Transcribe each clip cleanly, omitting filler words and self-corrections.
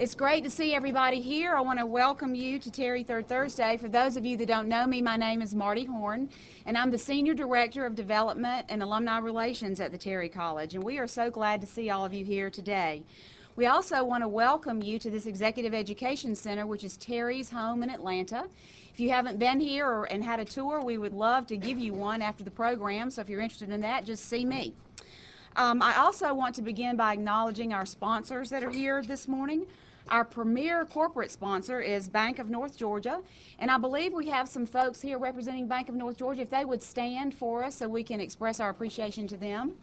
It's great to see everybody here. I want to welcome you to Terry Third Thursday. For those of you that don't know me, my name is Marty Horn, and I'm the Senior Director of Development and Alumni Relations at the Terry College, and we are so glad to see all of you here today. We also want to welcome you to this Executive Education Center, which is Terry's home in Atlanta. If you haven't been here and had a tour, we would love to give you one after the program, so if you're interested in that, just see me. I also want to begin by acknowledging our sponsors that are here this morning. Our premier corporate sponsor is Bank of North Georgia, and I believe we have some folks here representing Bank of North Georgia. If they would stand for us so we can express our appreciation to them.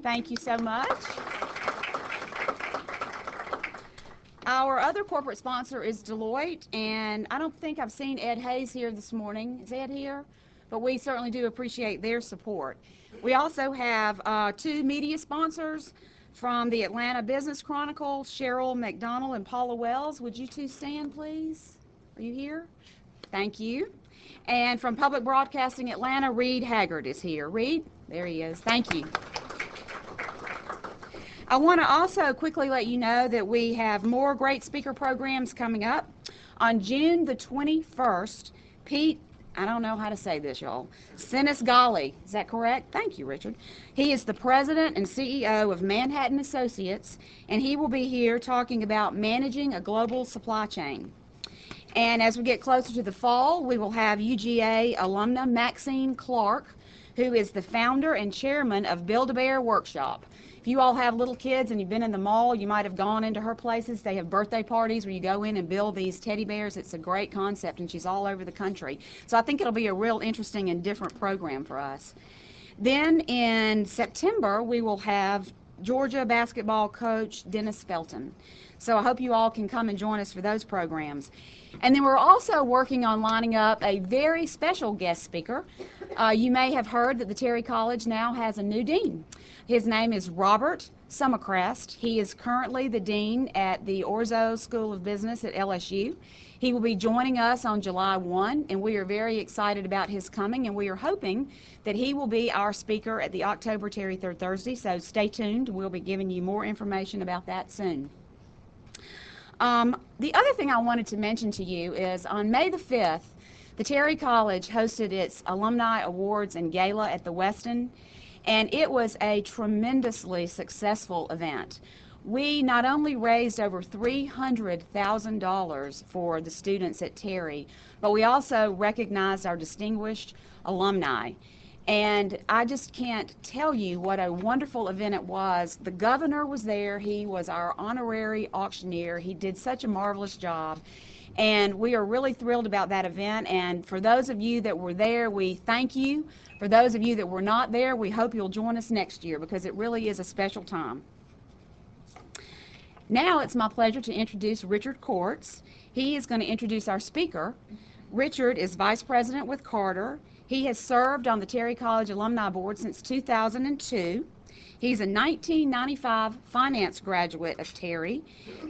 Thank you so much. Our other corporate sponsor is Deloitte, and I don't think I've seen Ed Hayes here this morning. Is Ed here? But we certainly do appreciate their support. We also have two media sponsors from the Atlanta Business Chronicle, Cheryl McDonald and Paula Wells. Would you two stand, please? Are you here? Thank you. And from Public Broadcasting Atlanta, Reed Haggard is here. Reed? There he is. Thank you. I want to also quickly let you know that we have more great speaker programs coming up. On June the 21st, Pete, I don't know how to say this, y'all, Sinisgali, is that correct? Thank you, Richard. He is the president and CEO of Manhattan Associates, and he will be here talking about managing a global supply chain. And as we get closer to the fall, we will have UGA alumna Maxine Clark, who is the founder and chairman of Build-A-Bear Workshop. If you all have little kids and you've been in the mall, you might have gone into her places. They have birthday parties where you go in and build these teddy bears. It's a great concept, and she's all over the country. So I think it'll be a real interesting and different program for us. Then in September, we will have Georgia basketball coach Dennis Felton. So I hope you all can come and join us for those programs. And then we're also working on lining up a very special guest speaker. You may have heard that the Terry College now has a new dean. His name is Robert Summercrest. He is currently the dean at the Orzo School of Business at LSU. He will be joining us on July 1, and we are very excited about his coming, and we are hoping that he will be our speaker at the October Terry Third Thursday, so stay tuned. We'll be giving you more information about that soon. The other thing I wanted to mention to you is on May the 5th, the Terry College hosted its Alumni Awards and Gala at the Westin, and it was a tremendously successful event. We not only raised over $300,000 for the students at Terry, but we also recognized our distinguished alumni. And I just can't tell you what a wonderful event it was. The governor was there. He was our honorary auctioneer. He did such a marvelous job. And we are really thrilled about that event. And for those of you that were there, we thank you. For those of you that were not there, we hope you'll join us next year because it really is a special time. Now it's my pleasure to introduce Richard Courts. He is going to introduce our speaker. Richard is Vice President with Carter. He has served on the Terry College Alumni Board since 2002. He's a 1995 finance graduate of Terry,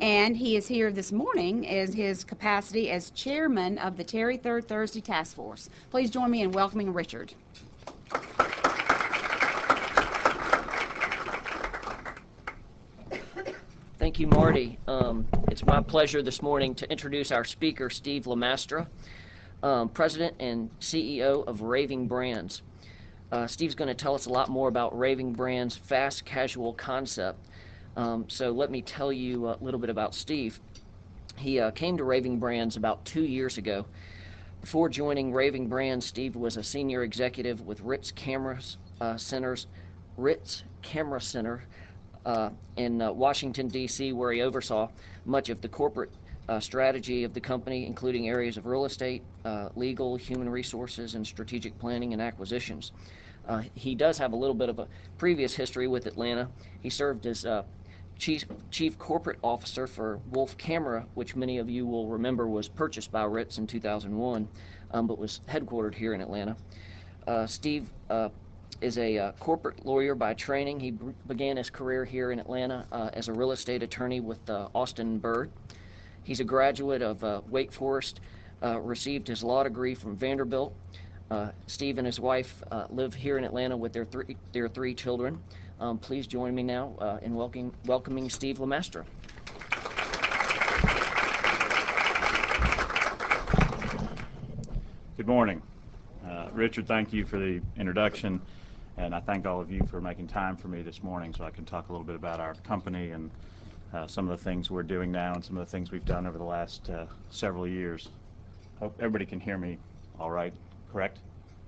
and he is here this morning as his capacity as chairman of the Terry Third Thursday Task Force. Please join me in welcoming Richard. Thank you, Marty. It's my pleasure this morning to introduce our speaker, Steve LaMastra, President and CEO of Raving Brands. Steve's going to tell us a lot more about Raving Brands' fast casual concept. So let me tell you a little bit about Steve. He came to Raving Brands about 2 years ago. Before joining Raving Brands, Steve was a senior executive with Ritz Camera Center in Washington, D.C., where he oversaw much of the corporate strategy of the company, including areas of real estate, legal, human resources, and strategic planning and acquisitions. He does have a little bit of a previous history with Atlanta. He served as Chief Corporate Officer for Wolf Camera, which many of you will remember was purchased by Ritz in 2001, but was headquartered here in Atlanta. Steve is a corporate lawyer by training. He began his career here in Atlanta as a real estate attorney with Austin Bird. He's a graduate of Wake Forest, received his law degree from Vanderbilt. Steve and his wife live here in Atlanta with their three children. Please join me now in welcoming Steve LaMastra. Good morning. Richard, thank you for the introduction, and I thank all of you for making time for me this morning so I can talk a little bit about our company and some of the things we're doing now and some of the things we've done over the last several years. Hope everybody can hear me all right, correct?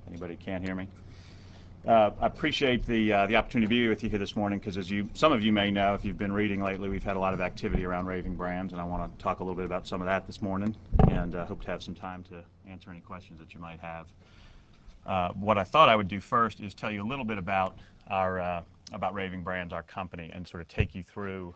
Anybody can't hear me? I appreciate the opportunity to be with you here this morning because, as some of you may know, if you've been reading lately, we've had a lot of activity around Raving brands, and I want to talk a little bit about some of that this morning, and hope to have some time to answer any questions that you might have. What I thought I would do first is tell you a little bit about about Raving Brands, our company, and sort of take you through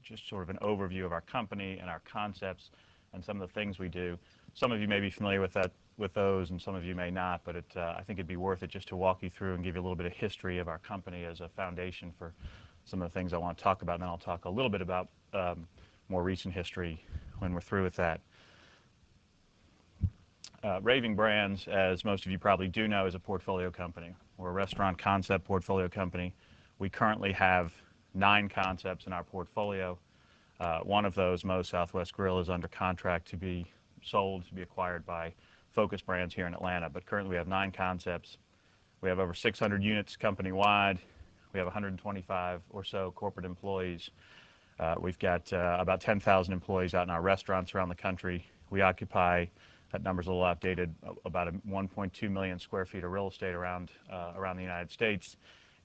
just sort of an overview of our company and our concepts and some of the things we do. Some of you may be familiar with those, and some of you may not, but I think it'd be worth it just to walk you through and give you a little bit of history of our company as a foundation for some of the things I want to talk about, and then I'll talk a little bit about more recent history when we're through with that. Raving Brands, as most of you probably do know, is a portfolio company. We're a restaurant concept portfolio company. We currently have 9 concepts in our portfolio. One of those, Moe's Southwest Grill, is under contract to be sold, to be acquired by Focus Brands here in Atlanta. But currently we have 9 concepts. We have over 600 units company-wide. We have 125 or so corporate employees. We've got about 10,000 employees out in our restaurants around the country. We occupy, that number's a little outdated, about 1.2 million square feet of real estate around the United States.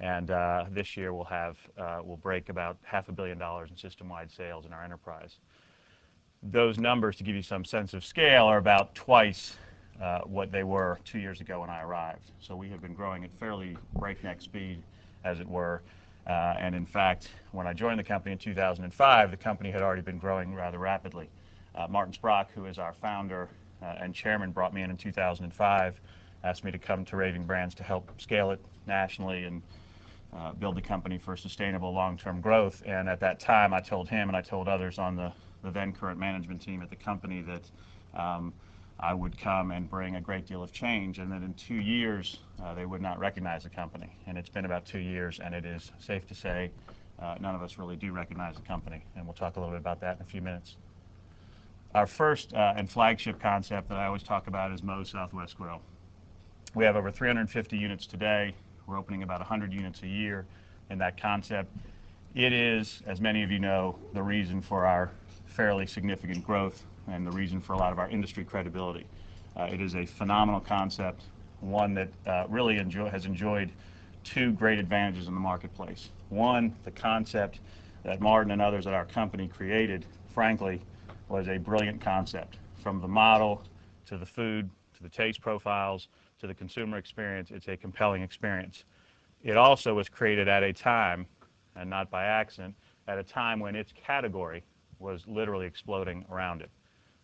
And this year we'll break about $500 million in system-wide sales in our enterprise. Those numbers, to give you some sense of scale, are about twice what they were 2 years ago when I arrived. So we have been growing at fairly breakneck speed, as it were. And in fact, when I joined the company in 2005, the company had already been growing rather rapidly. Martin Sprock, who is our founder and chairman, brought me in 2005, asked me to come to Raving Brands to help scale it nationally and build the company for sustainable long-term growth. And at that time, I told him and I told others on the then current management team at the company that I would come and bring a great deal of change, and that in 2 years they would not recognize the company. And it's been about 2 years, and it is safe to say none of us really do recognize the company, and we'll talk a little bit about that in a few minutes. Our first and flagship concept that I always talk about is Moe's Southwest Grill. We have over 350 units today. We're opening about 100 units a year in that concept. It is, as many of you know, the reason for our fairly significant growth and the reason for a lot of our industry credibility. It is a phenomenal concept, one that really has enjoyed 2 great advantages in the marketplace. One, the concept that Martin and others at our company created, frankly, was a brilliant concept. From the model to the food, to the taste profiles, to the consumer experience, it's a compelling experience. It also was created at a time, and not by accident, at a time when its category was literally exploding around it.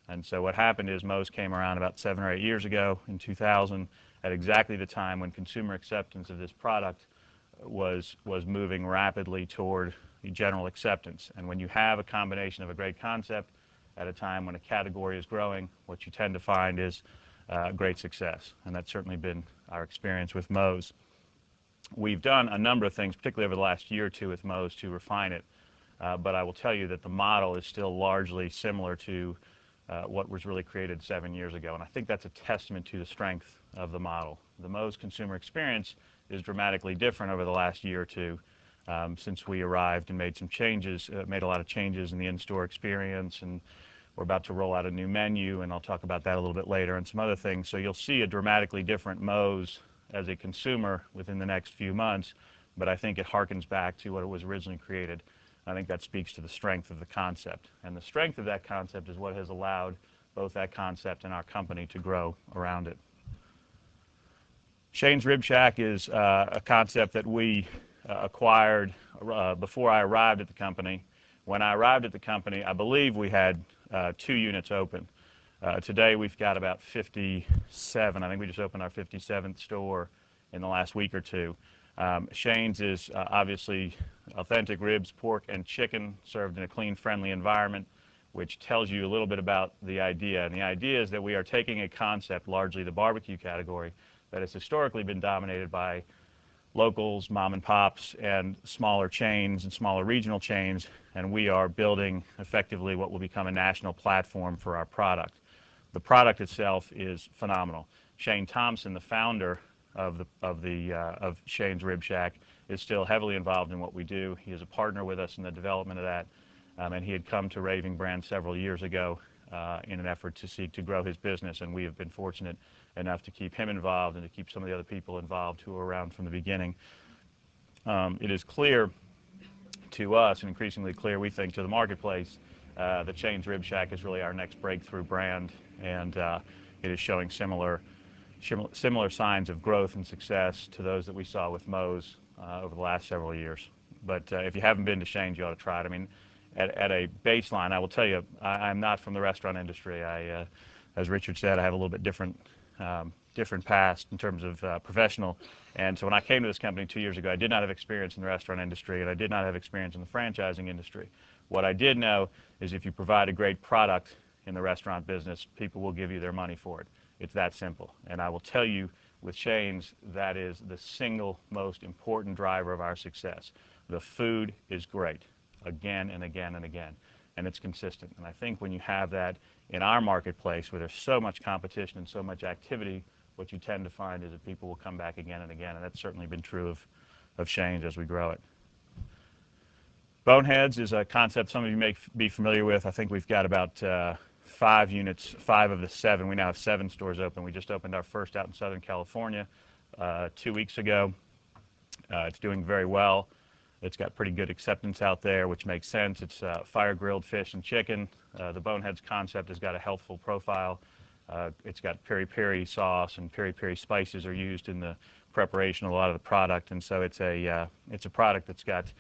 And so what happened is Moe's came around about 7 or 8 years ago in 2000, at exactly the time when consumer acceptance of this product was moving rapidly toward general acceptance. And when you have a combination of a great concept at a time when a category is growing, what you tend to find is great success. And that's certainly been our experience with Moe's. We've done a number of things, particularly over the last year or two with Moe's, to refine it. But I will tell you that the model is still largely similar to what was really created 7 years ago. And I think that's a testament to the strength of the model. The Moe's consumer experience is dramatically different over the last year or two since we arrived and made some changes, made a lot of changes in the in-store experience, and we're about to roll out a new menu, and I'll talk about that a little bit later, and some other things. So you'll see a dramatically different Moe's as a consumer within the next few months, but I think it harkens back to what it was originally created. I think that speaks to the strength of the concept. And the strength of that concept is what has allowed both that concept and our company to grow around it. Shane's Rib Shack is a concept that we acquired before I arrived at the company. When I arrived at the company, I believe we had 2 units open. Today we've got about 57. I think we just opened our 57th store in the last week or two. Shane's is obviously authentic ribs, pork, and chicken served in a clean, friendly environment, which tells you a little bit about the idea. And the idea is that we are taking a concept, largely the barbecue category, that has historically been dominated by locals, mom and pops, and smaller chains and smaller regional chains, and we are building effectively what will become a national platform for our product. The product itself is phenomenal. Shane Thompson, the founder of Shane's Rib Shack, is still heavily involved in what we do. He is a partner with us in the development of that, and he had come to Raving brand several years ago in an effort to seek to grow his business, and we have been fortunate enough to keep him involved and to keep some of the other people involved who were around from the beginning. It is clear to us, and increasingly clear, we think, to the marketplace, that Shane's Rib Shack is really our next breakthrough brand, and it is showing similar signs of growth and success to those that we saw with Moe's over the last several years. But if you haven't been to Shane's, you ought to try it. I mean, at a baseline, I will tell you, I'm not from the restaurant industry. As Richard said, I have a little bit different past in terms of professional. And so when I came to this company 2 years ago, I did not have experience in the restaurant industry, and I did not have experience in the franchising industry. What I did know is if you provide a great product in the restaurant business, people will give you their money for it. It's that simple. And I will tell you, with Shane's, that is the single most important driver of our success. The food is great, again and again and again, and it's consistent. And I think when you have that in our marketplace, where there's so much competition and so much activity, what you tend to find is that people will come back again and again, and that's certainly been true of Shane's as we grow it. Boneheads is a concept some of you may be familiar with. I think we've got about 5 units, 5 of the 7. We now have 7 stores open. We just opened our first out in Southern California 2 weeks ago. It's doing very well. It's got pretty good acceptance out there, which makes sense. It's fire-grilled fish and chicken. The Boneheads concept has got a healthful profile. It's got peri-peri sauce, and peri-peri spices are used in the preparation of a lot of the product, and so it's a product that's got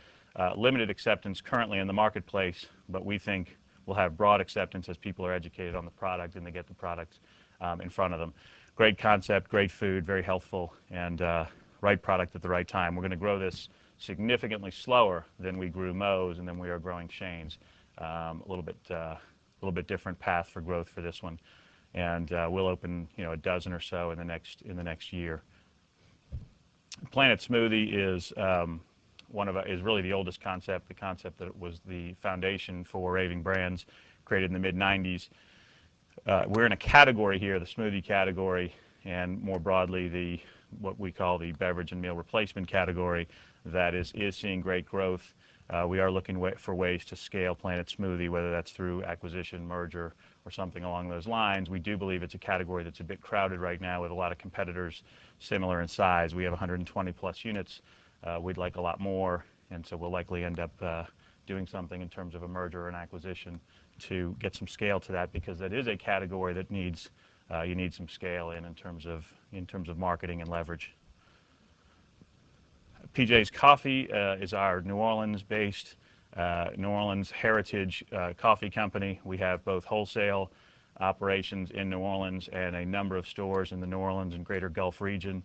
limited acceptance currently in the marketplace, but we think will have broad acceptance as people are educated on the product and they get the product in front of them. Great concept, great food, very healthful, and right product at the right time. We're going to grow this significantly slower than we grew Moe's and then we are growing Shane's. A little bit different path for growth for this one, and we'll open a dozen or so in the next year. Planet Smoothie is is really the oldest concept, the concept that was the foundation for Raving Brands, created in the mid-90s. We're in a category here, the smoothie category, and more broadly what we call the beverage and meal replacement category, that is seeing great growth. We are looking for ways to scale Planet Smoothie, whether that's through acquisition, merger, or something along those lines. We do believe it's a category that's a bit crowded right now with a lot of competitors similar in size. We have 120 plus units. We'd like a lot more, and so we'll likely end up doing something in terms of a merger or an acquisition to get some scale to that, because that is a category that needs you need some scale in terms of marketing and leverage. PJ's Coffee is our New Orleans-based, New Orleans heritage coffee company. We have both wholesale operations in New Orleans and a number of stores in the New Orleans and greater Gulf region.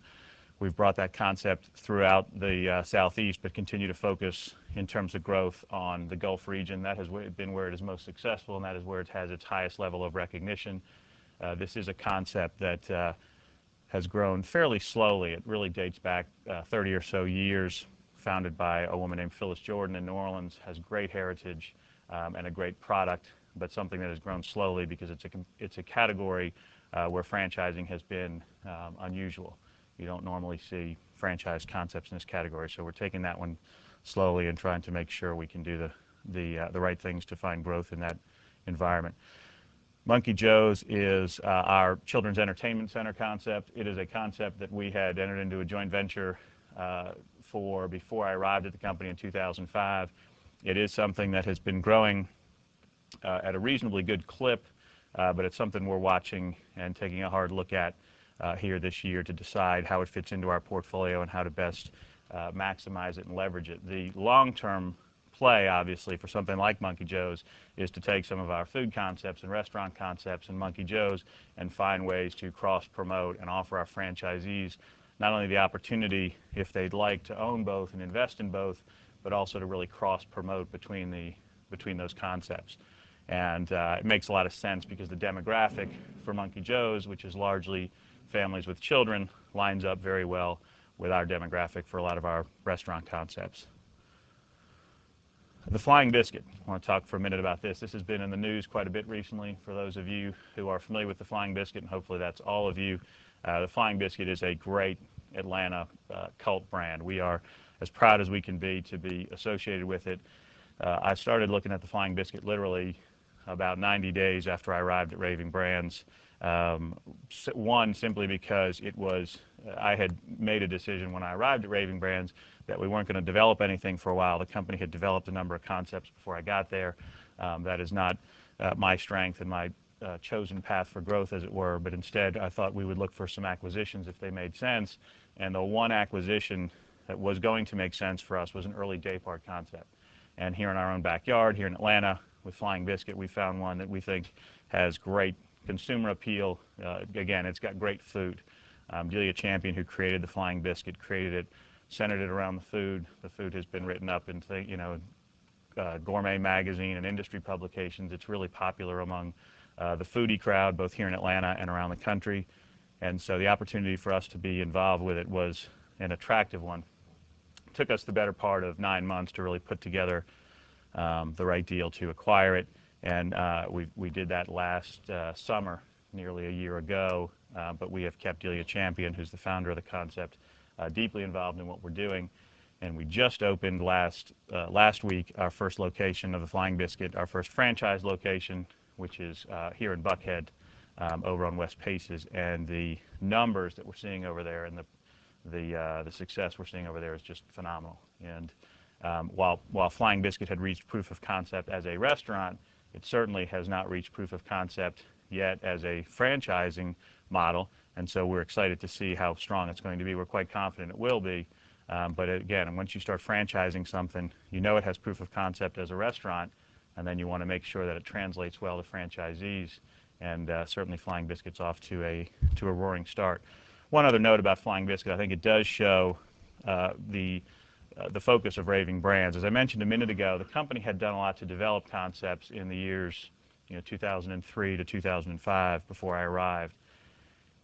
We've brought that concept throughout the Southeast, but continue to focus in terms of growth on the Gulf region. That has been where it is most successful, and that is where it has its highest level of recognition. This is a concept that has grown fairly slowly. It really dates back 30 or so years, founded by a woman named Phyllis Jordan in New Orleans, has great heritage and a great product, but something that has grown slowly because it's a category where franchising has been unusual. You don't normally see franchise concepts in this category, so we're taking that one slowly and trying to make sure we can do the right things to find growth in that environment. Monkey Joe's is our children's entertainment center concept. It is a concept that we had entered into a joint venture for before I arrived at the company in 2005. It is something that has been growing at a reasonably good clip, but it's something we're watching and taking a hard look at here this year to decide how it fits into our portfolio and how to best maximize it and leverage it. The long-term play, obviously, for something like Monkey Joe's is to take some of our food concepts and restaurant concepts in Monkey Joe's and find ways to cross-promote and offer our franchisees not only the opportunity, if they'd like, to own both and invest in both, but also to really cross-promote between those concepts. And it makes a lot of sense because the demographic for Monkey Joe's, which is largely families with children, lines up very well with our demographic for a lot of our restaurant concepts. The Flying Biscuit. I want to talk for a minute about this. This has been in the news quite a bit recently for those of you who are familiar with the Flying Biscuit, and hopefully that's all of you. The Flying Biscuit is a great Atlanta cult brand. We are as proud as we can be to be associated with it. I started looking at the Flying Biscuit literally about 90 days after I arrived at Raving Brands. One, simply because I had made a decision when I arrived at Raving Brands that we weren't going to develop anything for a while. The company had developed a number of concepts before I got there. That is not my strength and my chosen path for growth, as it were, but instead I thought we would look for some acquisitions if they made sense. And the one acquisition that was going to make sense for us was an early day part concept. And here in our own backyard, here in Atlanta, with Flying Biscuit, we found one that we think has great consumer appeal. Again, it's got great food. Delia Champion, who created the Flying Biscuit, created it, centered it around the food. The food has been written up in, gourmet magazine and industry publications. It's really popular among the foodie crowd, both here in Atlanta and around the country. And so the opportunity for us to be involved with it was an attractive one. It took us the better part of 9 months to really put together the right deal to acquire it. And we did that last summer, nearly a year ago, but we have kept Delia Champion, who's the founder of the concept, deeply involved in what we're doing. And we just opened last week our first location of the Flying Biscuit, our first franchise location, which is here in Buckhead, over on West Paces. And the numbers that we're seeing over there and the success we're seeing over there is just phenomenal. And while Flying Biscuit had reached proof of concept as a restaurant, it certainly has not reached proof of concept yet as a franchising model, and so we're excited to see how strong it's going to be. We're quite confident it will be, but again, once you start franchising something, you know it has proof of concept as a restaurant, and then you want to make sure that it translates well to franchisees, and certainly Flying Biscuit's off to a roaring start. One other note about Flying Biscuit, I think it does show the focus of Raving Brands. As I mentioned a minute ago, the company had done a lot to develop concepts in the years 2003 to 2005 before I arrived.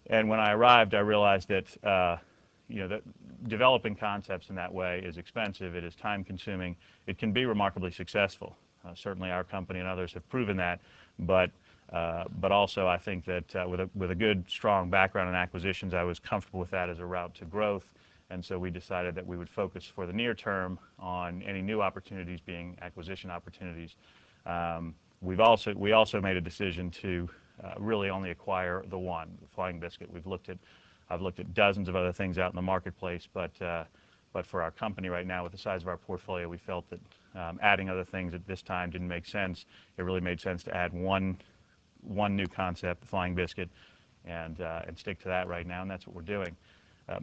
And when I arrived, I realized that that developing concepts in that way is expensive, it is time consuming, it can be remarkably successful. Certainly our company and others have proven that, but also I think that with a good, strong background in acquisitions, I was comfortable with that as a route to growth. And so we decided that we would focus for the near term on any new opportunities being acquisition opportunities. We also made a decision to really only acquire the Flying Biscuit. I've looked at dozens of other things out in the marketplace, but for our company right now, with the size of our portfolio, we felt that adding other things at this time didn't make sense. It really made sense to add one new concept, the Flying Biscuit, and stick to that right now, and that's what we're doing.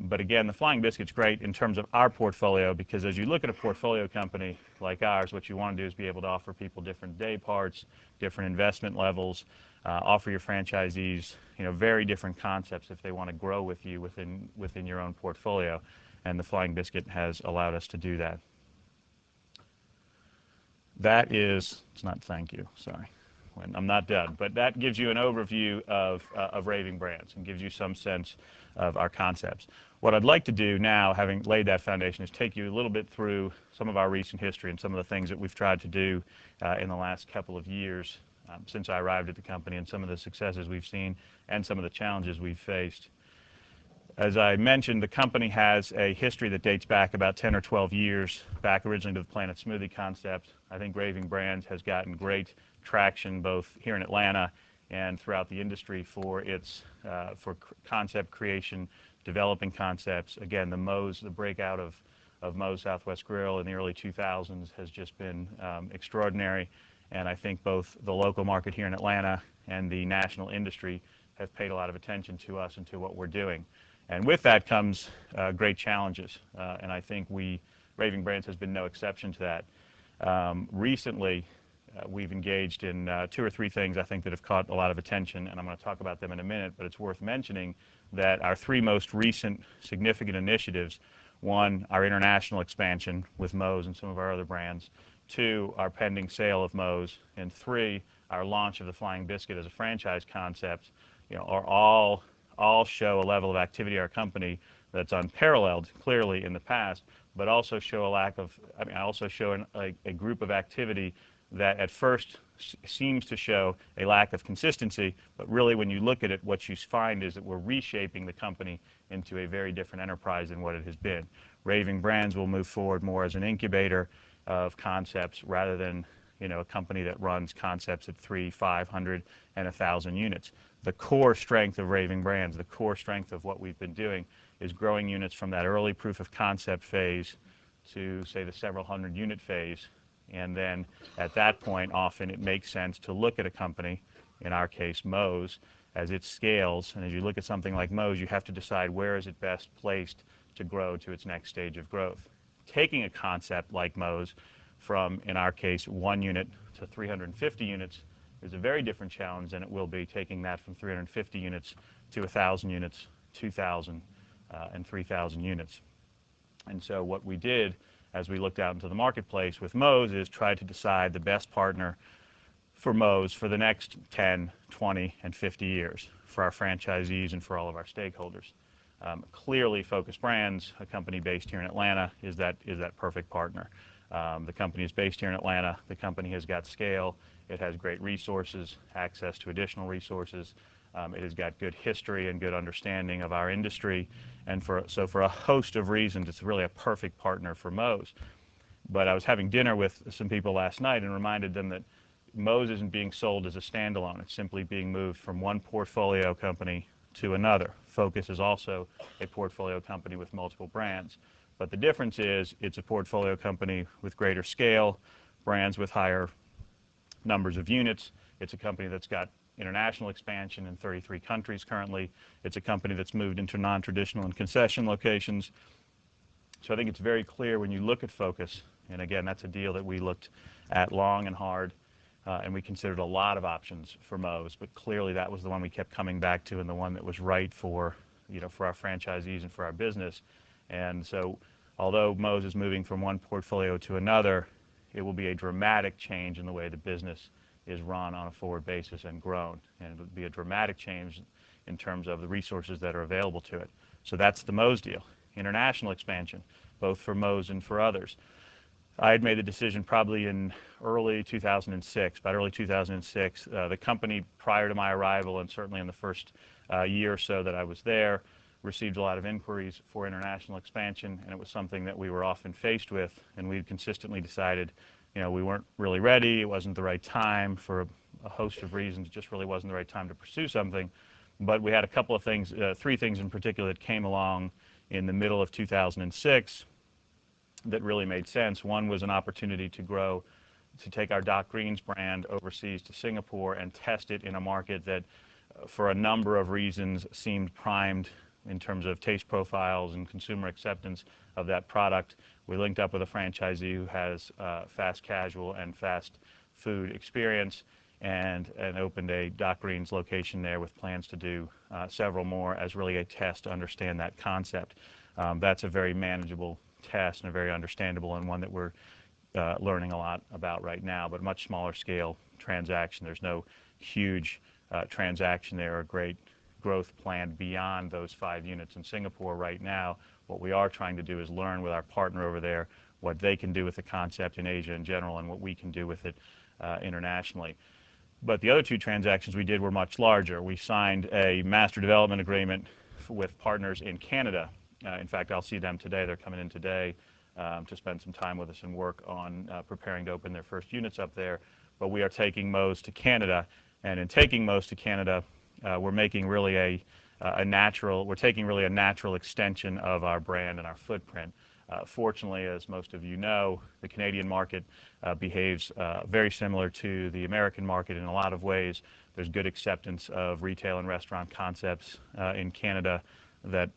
But again, the Flying Biscuit's great in terms of our portfolio, because as you look at a portfolio company like ours, what you want to do is be able to offer people different day parts, different investment levels, offer your franchisees very different concepts if they want to grow with you within your own portfolio. And the Flying Biscuit has allowed us to do that. It's not thank you, sorry. I'm not done, but that gives you an overview of Raving Brands and gives you some sense of our concepts. What I'd like to do now, having laid that foundation, is take you a little bit through some of our recent history and some of the things that we've tried to do in the last couple of years since I arrived at the company, and some of the successes we've seen and some of the challenges we've faced. As I mentioned, the company has a history that dates back about 10 or 12 years, back originally to the Planet Smoothie concept. I think Raving Brands has gotten great traction both here in Atlanta and throughout the industry for its concept creation, developing concepts. Again, the breakout of Moe's Southwest Grill in the early 2000s has just been extraordinary, and I think both the local market here in Atlanta and the national industry have paid a lot of attention to us and to what we're doing. And with that comes great challenges, and I think Raving Brands has been no exception to that. Recently, we've engaged in 2 or 3 things I think that have caught a lot of attention, and I'm going to talk about them in a minute, but it's worth mentioning that our 3 most recent significant initiatives: 1, our international expansion with Moe's and some of our other brands; 2, our pending sale of Moe's; and 3, our launch of the Flying Biscuit as a franchise concept, are all show a level of activity at our company that's unparalleled clearly in the past, but also show a lack of, I also show a group of activity that at first seems to show a lack of consistency, but really when you look at it, what you find is that we're reshaping the company into a very different enterprise than what it has been. Raving Brands will move forward more as an incubator of concepts rather than a company that runs concepts at 300, 500, and 1,000 units. The core strength of Raving Brands, the core strength of what we've been doing, is growing units from that early proof of concept phase to, say, the several hundred unit phase. And then at that point, often it makes sense to look at a company, in our case, Moe's, as it scales. And as you look at something like Moe's, you have to decide where is it best placed to grow to its next stage of growth. Taking a concept like Moe's from, in our case, 1 unit to 350 units is a very different challenge than it will be taking that from 350 units to 1,000 units, 2,000, and 3,000 units. And so what we did as we looked out into the marketplace with Moe's is try to decide the best partner for Moe's for the next 10, 20, and 50 years for our franchisees and for all of our stakeholders. Clearly, Focus Brands, a company based here in Atlanta, is that perfect partner. The company is based here in Atlanta. The company has got scale. It has great resources, access to additional resources. It has got good history and good understanding of our industry. And so for a host of reasons, it's really a perfect partner for Moe's. But I was having dinner with some people last night and reminded them that Moe's isn't being sold as a standalone. It's simply being moved from one portfolio company to another. Focus is also a portfolio company with multiple brands. But the difference is it's a portfolio company with greater scale, brands with higher numbers of units. It's a company that's got international expansion in 33 countries currently. It's a company that's moved into non-traditional and concession locations. So I think it's very clear when you look at Focus, and again, that's a deal that we looked at long and hard, and we considered a lot of options for Moe's, but clearly that was the one we kept coming back to and the one that was right for, for our franchisees and for our business. And so although Moe's is moving from one portfolio to another, it will be a dramatic change in the way the business is run on a forward basis and grown. And it would be a dramatic change in terms of the resources that are available to it. So that's the Moe's deal. International expansion, both for Moe's and for others. I had made the decision probably in early 2006, about early 2006. The company, prior to my arrival and certainly in the first year or so that I was there, received a lot of inquiries for international expansion, and it was something that we were often faced with, and we consistently decided, we weren't really ready, it wasn't the right time for a host of reasons, it just really wasn't the right time to pursue something. But we had a couple of things, 3 things in particular that came along in the middle of 2006 that really made sense. One was an opportunity to take our Doc Green's brand overseas to Singapore and test it in a market that, for a number of reasons, seemed primed in terms of taste profiles and consumer acceptance of that product. We linked up with a franchisee who has fast casual and fast food experience and opened a Doc Green's location there with plans to do several more as really a test to understand that concept. That's a very manageable test and a very understandable and one that we're learning a lot about right now, but a much smaller scale transaction. There's no huge transaction there or great growth plan beyond those 5 units in Singapore right now. What we are trying to do is learn with our partner over there what they can do with the concept in Asia in general and what we can do with it internationally. But the other 2 transactions we did were much larger. We signed a master development agreement with partners in Canada. In fact, I'll see them today. They're coming in today to spend some time with us and work on preparing to open their first units up there. But we are taking Moe's to Canada, and in taking Moe's to Canada, we're making really a natural extension of our brand and our footprint. Fortunately, as most of you know, the Canadian market behaves very similar to the American market in a lot of ways. There's good acceptance of retail and restaurant concepts in Canada that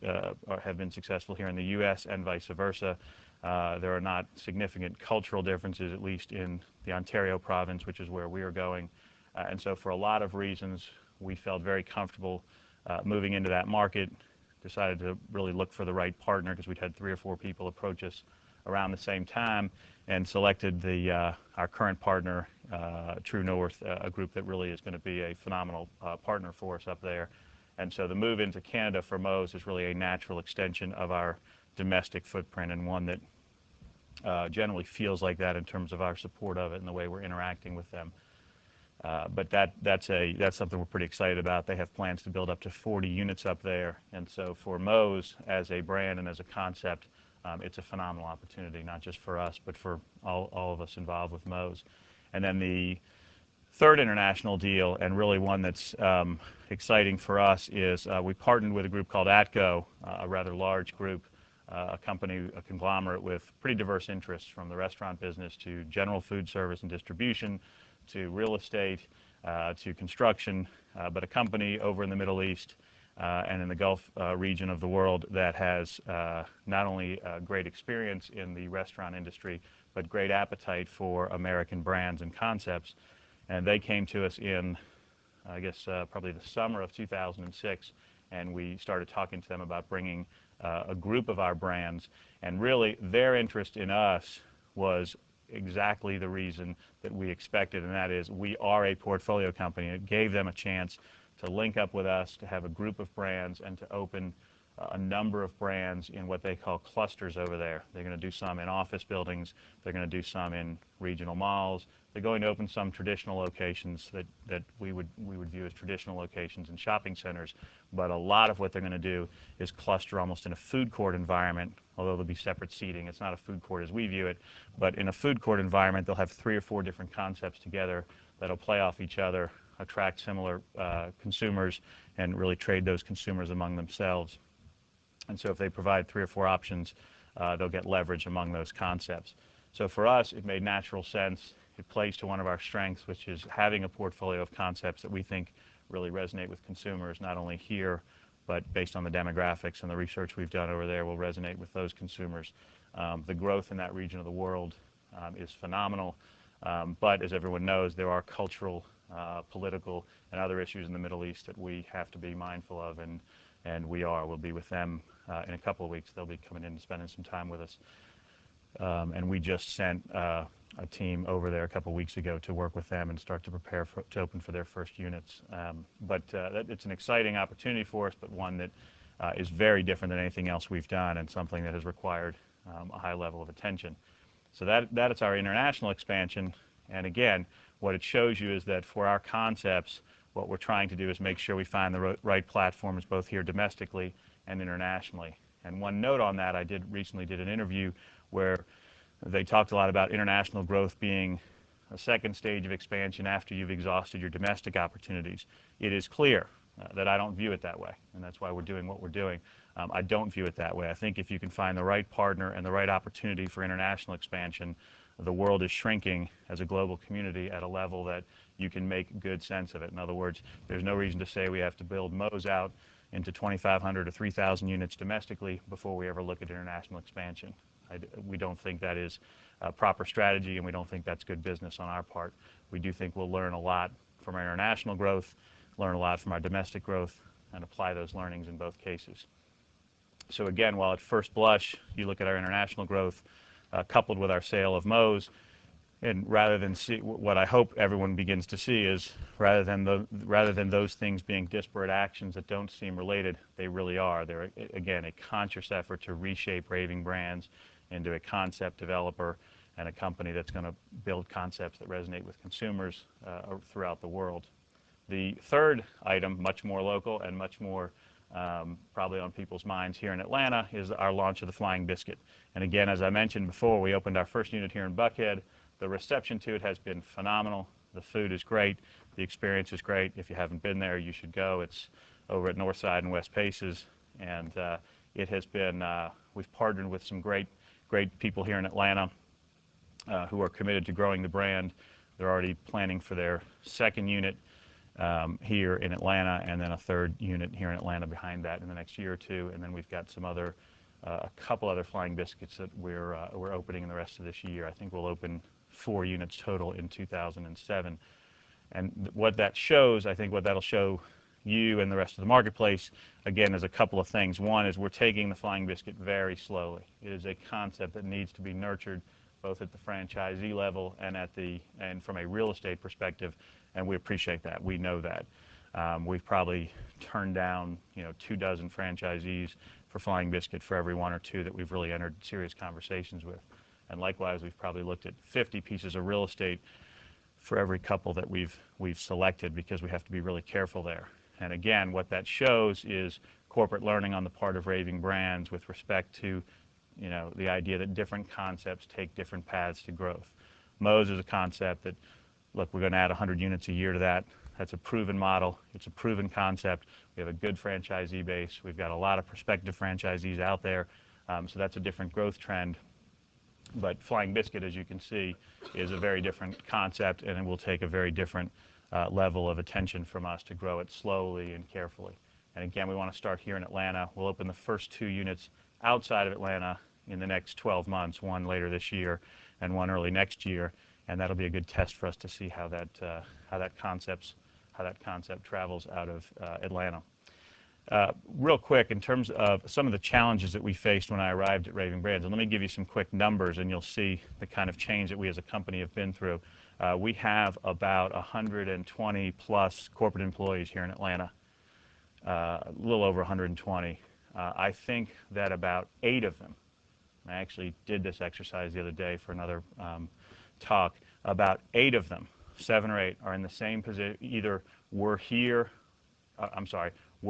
have been successful here in the U.S. and vice versa. There are not significant cultural differences, at least in the Ontario province, which is where we are going. And so for a lot of reasons, we felt very comfortable moving into that market, decided to really look for the right partner because we'd had 3 or 4 people approach us around the same time and selected our current partner, True North, a group that really is going to be a phenomenal partner for us up there. And so the move into Canada for Moe's is really a natural extension of our domestic footprint and one that generally feels like that in terms of our support of it and the way we're interacting with them. But that's something we're pretty excited about. They have plans to build up to 40 units up there, and so for Moe's as a brand and as a concept, it's a phenomenal opportunity, not just for us, but for all of us involved with Moe's. And then the third international deal, and really one that's exciting for us, is we partnered with a group called ATCO, a rather large group, a company, a conglomerate with pretty diverse interests, from the restaurant business to general food service and distribution, to real estate, to construction, but a company over in the Middle East and in the Gulf region of the world that has not only great experience in the restaurant industry, but great appetite for American brands and concepts. And they came to us in, I guess, probably the summer of 2006, and we started talking to them about bringing a group of our brands. And really, their interest in us was exactly the reason that we expected, and that is we are a portfolio company. It gave them a chance to link up with us, to have a group of brands, and to open a number of brands in what they call clusters over there. They're going to do some in office buildings. They're going to do some in regional malls. They're going to open some traditional locations that we would view as traditional locations in shopping centers. But a lot of what they're going to do is cluster almost in a food court environment, although there'll be separate seating. It's not a food court as we view it, but in a food court environment, they'll have 3 or 4 different concepts together that'll play off each other, attract similar consumers, and really trade those consumers among themselves. And so if they provide 3 or 4 options, they'll get leverage among those concepts. So for us, it made natural sense. It plays to one of our strengths, which is having a portfolio of concepts that we think really resonate with consumers, not only here, but based on the demographics and the research we've done over there, will resonate with those consumers. The growth in that region of the world is phenomenal, but as everyone knows, there are cultural, political, and other issues in the Middle East that we have to be mindful of, and we'll be with them in a couple of weeks. They'll be coming in and spending some time with us. And we just sent a team over there a couple of weeks ago to work with them and start to prepare to open for their first units. But it's an exciting opportunity for us, but one that is very different than anything else we've done, and something that has required a high level of attention. So that is our international expansion. And again, what it shows you is that for our concepts, what we're trying to do is make sure we find the right platforms both here domestically and internationally. And one note on that, I recently did an interview where they talked a lot about international growth being a second stage of expansion after you've exhausted your domestic opportunities. It is clear that I don't view it that way, and that's why we're doing what we're doing. I don't view it that way. I think if you can find the right partner and the right opportunity for international expansion, the world is shrinking as a global community at a level that you can make good sense of it. In other words, there's no reason to say we have to build Moe's out into 2,500 or 3,000 units domestically before we ever look at international expansion. We don't think that is a proper strategy, and we don't think that's good business on our part. We do think we'll learn a lot from our international growth, learn a lot from our domestic growth, and apply those learnings in both cases. So again, while at first blush you look at our international growth coupled with our sale of Moe's, and rather than see, what I hope everyone begins to see is rather than those things being disparate actions that don't seem related, they really are. They're, again, a conscious effort to reshape Raving brands into a concept developer and a company that's going to build concepts that resonate with consumers throughout the world. The third item, much more local and much more probably on people's minds here in Atlanta, is our launch of the Flying Biscuit. And again, as I mentioned before, we opened our first unit here in Buckhead. The reception to it has been phenomenal. The food is great. The experience is great. If you haven't been there, you should go. It's over at Northside and West Paces, and it has been, we've partnered with some great people here in Atlanta who are committed to growing the brand. They're already planning for their second unit here in Atlanta, and then a third unit here in Atlanta behind that in the next year or two. And then we've got some other, a couple other Flying Biscuits that we're opening in the rest of this year. I think we'll open 4 units total in 2007. And what that shows, I think what that'll show you and the rest of the marketplace, again, is a couple of things. One is we're taking the Flying Biscuit very slowly. It is a concept that needs to be nurtured both at the franchisee level and from a real estate perspective, and we appreciate that. We know that. We've probably turned down 24 franchisees for Flying Biscuit for every 1 or 2 that we've really entered serious conversations with. And likewise, we've probably looked at 50 pieces of real estate for every couple that we've selected, because we have to be really careful there. And again, what that shows is corporate learning on the part of Raving Brands with respect to, the idea that different concepts take different paths to growth. Moe's is a concept that, look, we're going to add 100 units a year to that. That's a proven model. It's a proven concept. We have a good franchisee base. We've got a lot of prospective franchisees out there. So that's a different growth trend. But Flying Biscuit, as you can see, is a very different concept, and it will take a very different level of attention from us to grow it slowly and carefully. And again, we want to start here in Atlanta. We'll open the first 2 units outside of Atlanta in the next 12 months, one later this year and one early next year, and that'll be a good test for us to see how that concept travels out of Atlanta. Real quick, in terms of some of the challenges that we faced when I arrived at Raving Brands, and let me give you some quick numbers and you'll see the kind of change that we as a company have been through. We have about 120 plus corporate employees here in Atlanta, a little over 120. I think that about 8 of them, I actually did this exercise the other day for another talk, about 8 of them, 7 or 8, are in the same position, either we're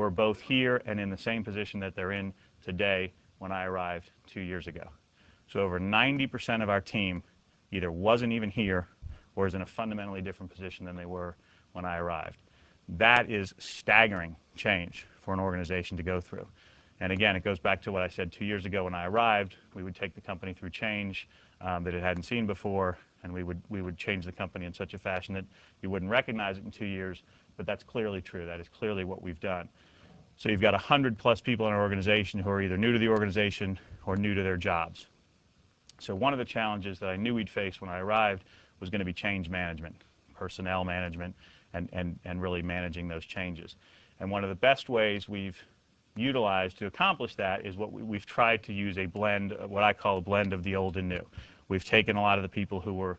both here and in the same position that they're in today when I arrived 2 years ago. So over 90% of our team either wasn't even here or is in a fundamentally different position than they were when I arrived. That is staggering change for an organization to go through. And again, it goes back to what I said 2 years ago when I arrived. We would take the company through change that it hadn't seen before, and we would change the company in such a fashion that you wouldn't recognize it in 2 years. But that's clearly true. That is clearly what we've done. So you've got 100 plus people in our organization who are either new to the organization or new to their jobs. So one of the challenges that I knew we'd face when I arrived was going to be change management, personnel management, and really managing those changes. And one of the best ways we've utilized to accomplish that is we've tried to use a blend, what I call a blend of the old and new. We've taken a lot of the people who were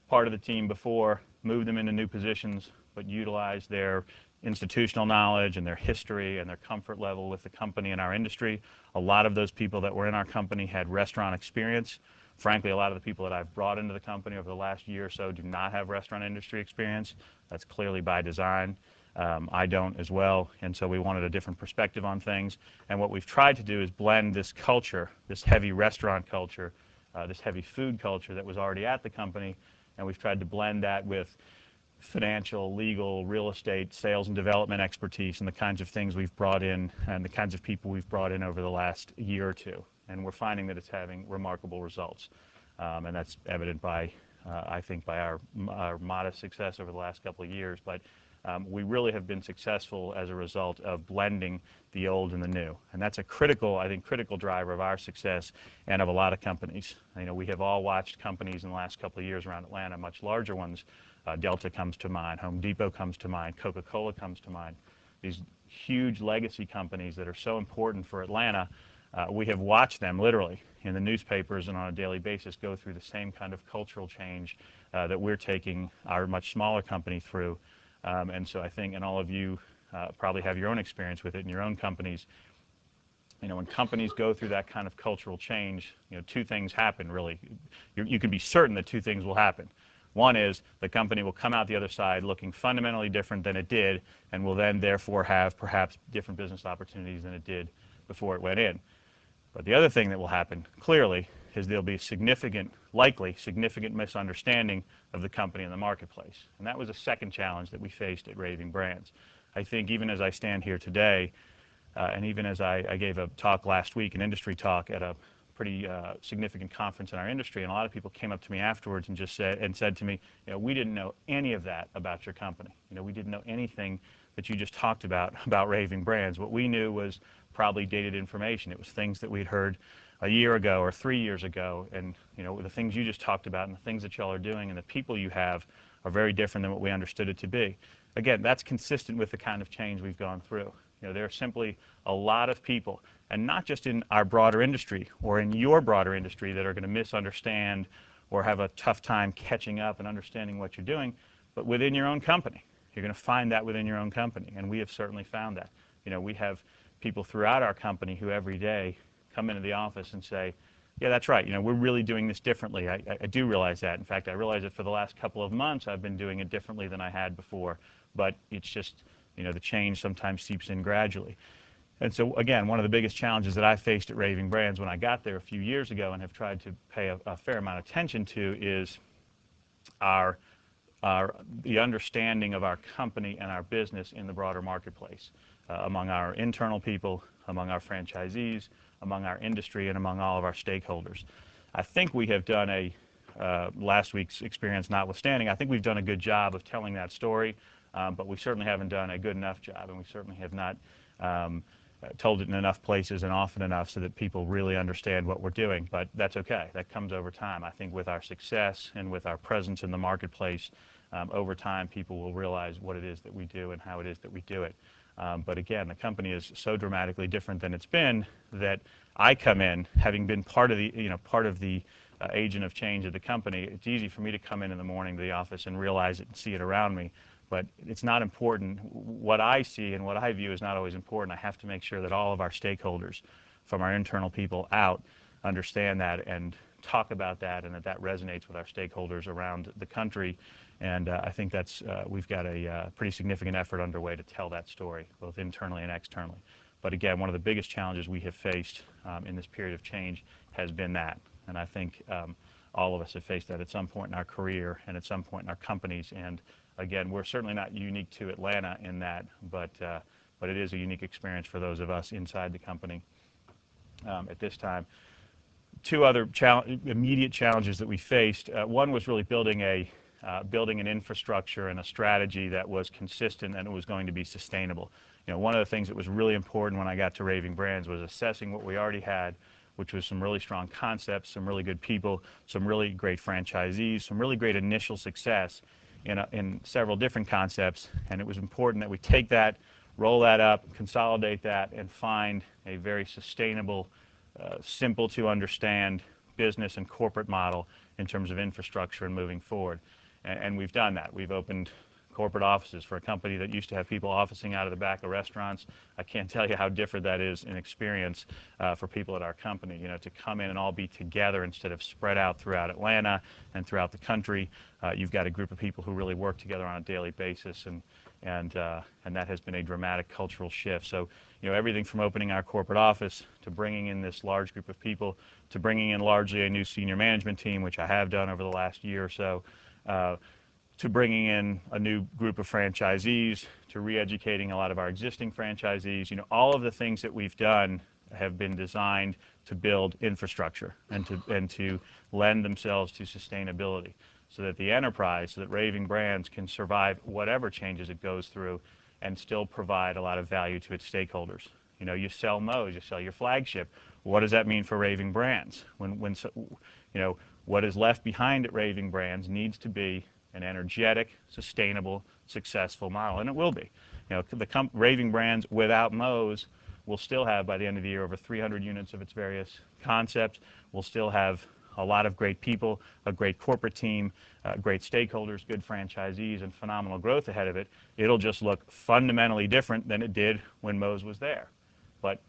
part of the team before, moved them into new positions, but utilized their institutional knowledge and their history and their comfort level with the company and our industry. A lot of those people that were in our company had restaurant experience. Frankly, a lot of the people that I've brought into the company over the last year or so do not have restaurant industry experience. That's clearly by design. I don't as well, and so we wanted a different perspective on things. And what we've tried to do is blend this culture, this heavy restaurant culture, this heavy food culture that was already at the company, and we've tried to blend that with financial, legal, real estate, sales and development expertise, and the kinds of things we've brought in and the kinds of people we've brought in over the last year or two. And we're finding that it's having remarkable results. And that's evident by, I think, by our modest success over the last couple of years. But we really have been successful as a result of blending the old and the new. And that's a critical, I think, critical driver of our success and of a lot of companies. We have all watched companies in the last couple of years around Atlanta, much larger ones. Delta comes to mind, Home Depot comes to mind, Coca-Cola comes to mind. These huge legacy companies that are so important for Atlanta, we have watched them literally in the newspapers and on a daily basis go through the same kind of cultural change that we're taking our much smaller company through. And so I think, and all of you probably have your own experience with it in your own companies, when companies go through that kind of cultural change, 2 things happen really. You can be certain that 2 things will happen. One is the company will come out the other side looking fundamentally different than it did, and will then therefore have perhaps different business opportunities than it did before it went in. But the other thing that will happen clearly is there'll be likely significant misunderstanding of the company in the marketplace. And that was a second challenge that we faced at Raving Brands. I think even as I stand here today, and even as I gave a talk last week, an industry talk at a pretty significant conference in our industry, and a lot of people came up to me afterwards and just said to me, we didn't know any of that about your company. We didn't know anything that you just talked about Raving Brands. What we knew was probably dated information. It was things that we'd heard a year ago or 3 years ago, and the things you just talked about and the things that y'all are doing and the people you have are very different than what we understood it to be. Again, that's consistent with the kind of change we've gone through. There are simply a lot of people, and not just in our broader industry or in your broader industry, that are going to misunderstand or have a tough time catching up and understanding what you're doing, but within your own company. You're going to find that within your own company, and we have certainly found that. We have people throughout our company who every day come into the office and say, Yeah, that's right. We're really doing this differently. I do realize that. In fact, I realize that for the last couple of months, I've been doing it differently than I had before. But it's just, the change sometimes seeps in gradually. And so, again, one of the biggest challenges that I faced at Raving Brands when I got there a few years ago and have tried to pay a fair amount of attention to is the understanding of our company and our business in the broader marketplace, among our internal people, among our franchisees, among our industry, and among all of our stakeholders. I think we have done last week's experience notwithstanding, I think we've done a good job of telling that story, but we certainly haven't done a good enough job, and we certainly have not told it in enough places and often enough so that people really understand what we're doing. But that's okay. That comes over time. I think with our success and with our presence in the marketplace, over time people will realize what it is that we do and how it is that we do it. But again, the company is so dramatically different than it's been that I come in, having been part of the agent of change of the company. It's easy for me to come in the morning to the office and realize it and see it around me. But it's not important. What I see and what I view is not always important. I have to make sure that all of our stakeholders, from our internal people out, understand that and talk about that, and that resonates with our stakeholders around the country. And I think we've got a pretty significant effort underway to tell that story, both internally and externally. But again, one of the biggest challenges we have faced in this period of change has been that. And I think all of us have faced that at some point in our career and at some point in our companies. And again, we're certainly not unique to Atlanta in that, but it is a unique experience for those of us inside the company at this time. Two other immediate challenges that we faced. One was really building an infrastructure and a strategy that was consistent and it was going to be sustainable. One of the things that was really important when I got to Raving Brands was assessing what we already had, which was some really strong concepts, some really good people, some really great franchisees, some really great initial success in several different concepts. And it was important that we take that, roll that up, consolidate that, and find a very sustainable, simple to understand business and corporate model in terms of infrastructure and moving forward. And we've done that. We've opened corporate offices for a company that used to have people officing out of the back of restaurants. I can't tell you how different that is in experience for people at our company, to come in and all be together instead of spread out throughout Atlanta and throughout the country. You've got a group of people who really work together on a daily basis, and that has been a dramatic cultural shift. So, everything from opening our corporate office to bringing in this large group of people to bringing in largely a new senior management team, which I have done over the last year or so, to bringing in a new group of franchisees, to re-educating a lot of our existing franchisees. All of the things that we've done have been designed to build infrastructure and to lend themselves to sustainability so that the enterprise, so that Raving Brands can survive whatever changes it goes through and still provide a lot of value to its stakeholders. You sell Moe's, you sell your flagship. What does that mean for Raving Brands? What is left behind at Raving Brands needs to be an energetic, sustainable, successful model, and it will be. Raving Brands without Moe's will still have, by the end of the year, over 300 units of its various concepts. We'll still have a lot of great people, a great corporate team, great stakeholders, good franchisees, and phenomenal growth ahead of it. It'll just look fundamentally different than it did when Moe's was there. But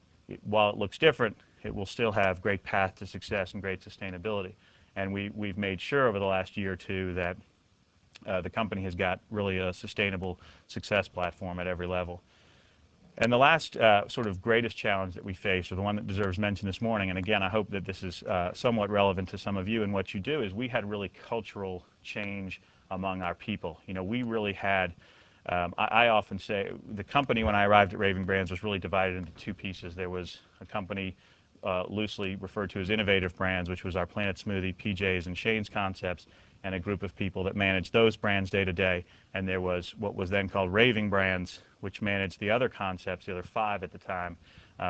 while it looks different, it will still have great path to success and great sustainability. And we've made sure over the last year or two that the company has got really a sustainable success platform at every level. And the last sort of greatest challenge that we faced, or the one that deserves mention this morning, and again, I hope that this is somewhat relevant to some of you and what you do, is we had really cultural change among our people. We really had, I often say, the company when I arrived at Raving Brands was really divided into two pieces. There was a company loosely referred to as Innovative Brands, which was our Planet Smoothie, PJ's, and Shane's concepts, and a group of people that managed those brands day to day. And there was what was then called Raving Brands, which managed the other concepts, the other 5 at the time.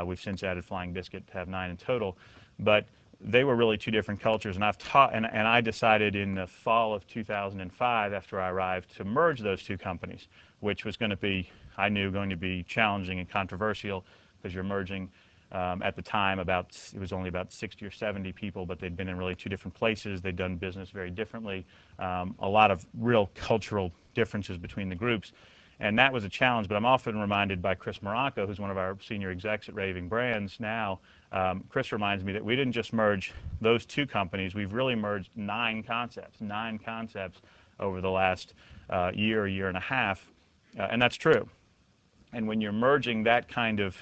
We've since added Flying Biscuit to have 9 in total. But they were really two different cultures. And I decided in the fall of 2005, after I arrived, to merge those two companies, which was going to be, I knew, going to be challenging and controversial, because you're merging. At the time, it was only about 60 or 70 people, but they'd been in really two different places. They'd done business very differently. A lot of real cultural differences between the groups. And that was a challenge, but I'm often reminded by Chris Morocco, who's one of our senior execs at Raving Brands now. Chris reminds me that we didn't just merge those two companies, we've really merged 9 concepts over the last year and a half, and that's true. And when you're merging that kind of,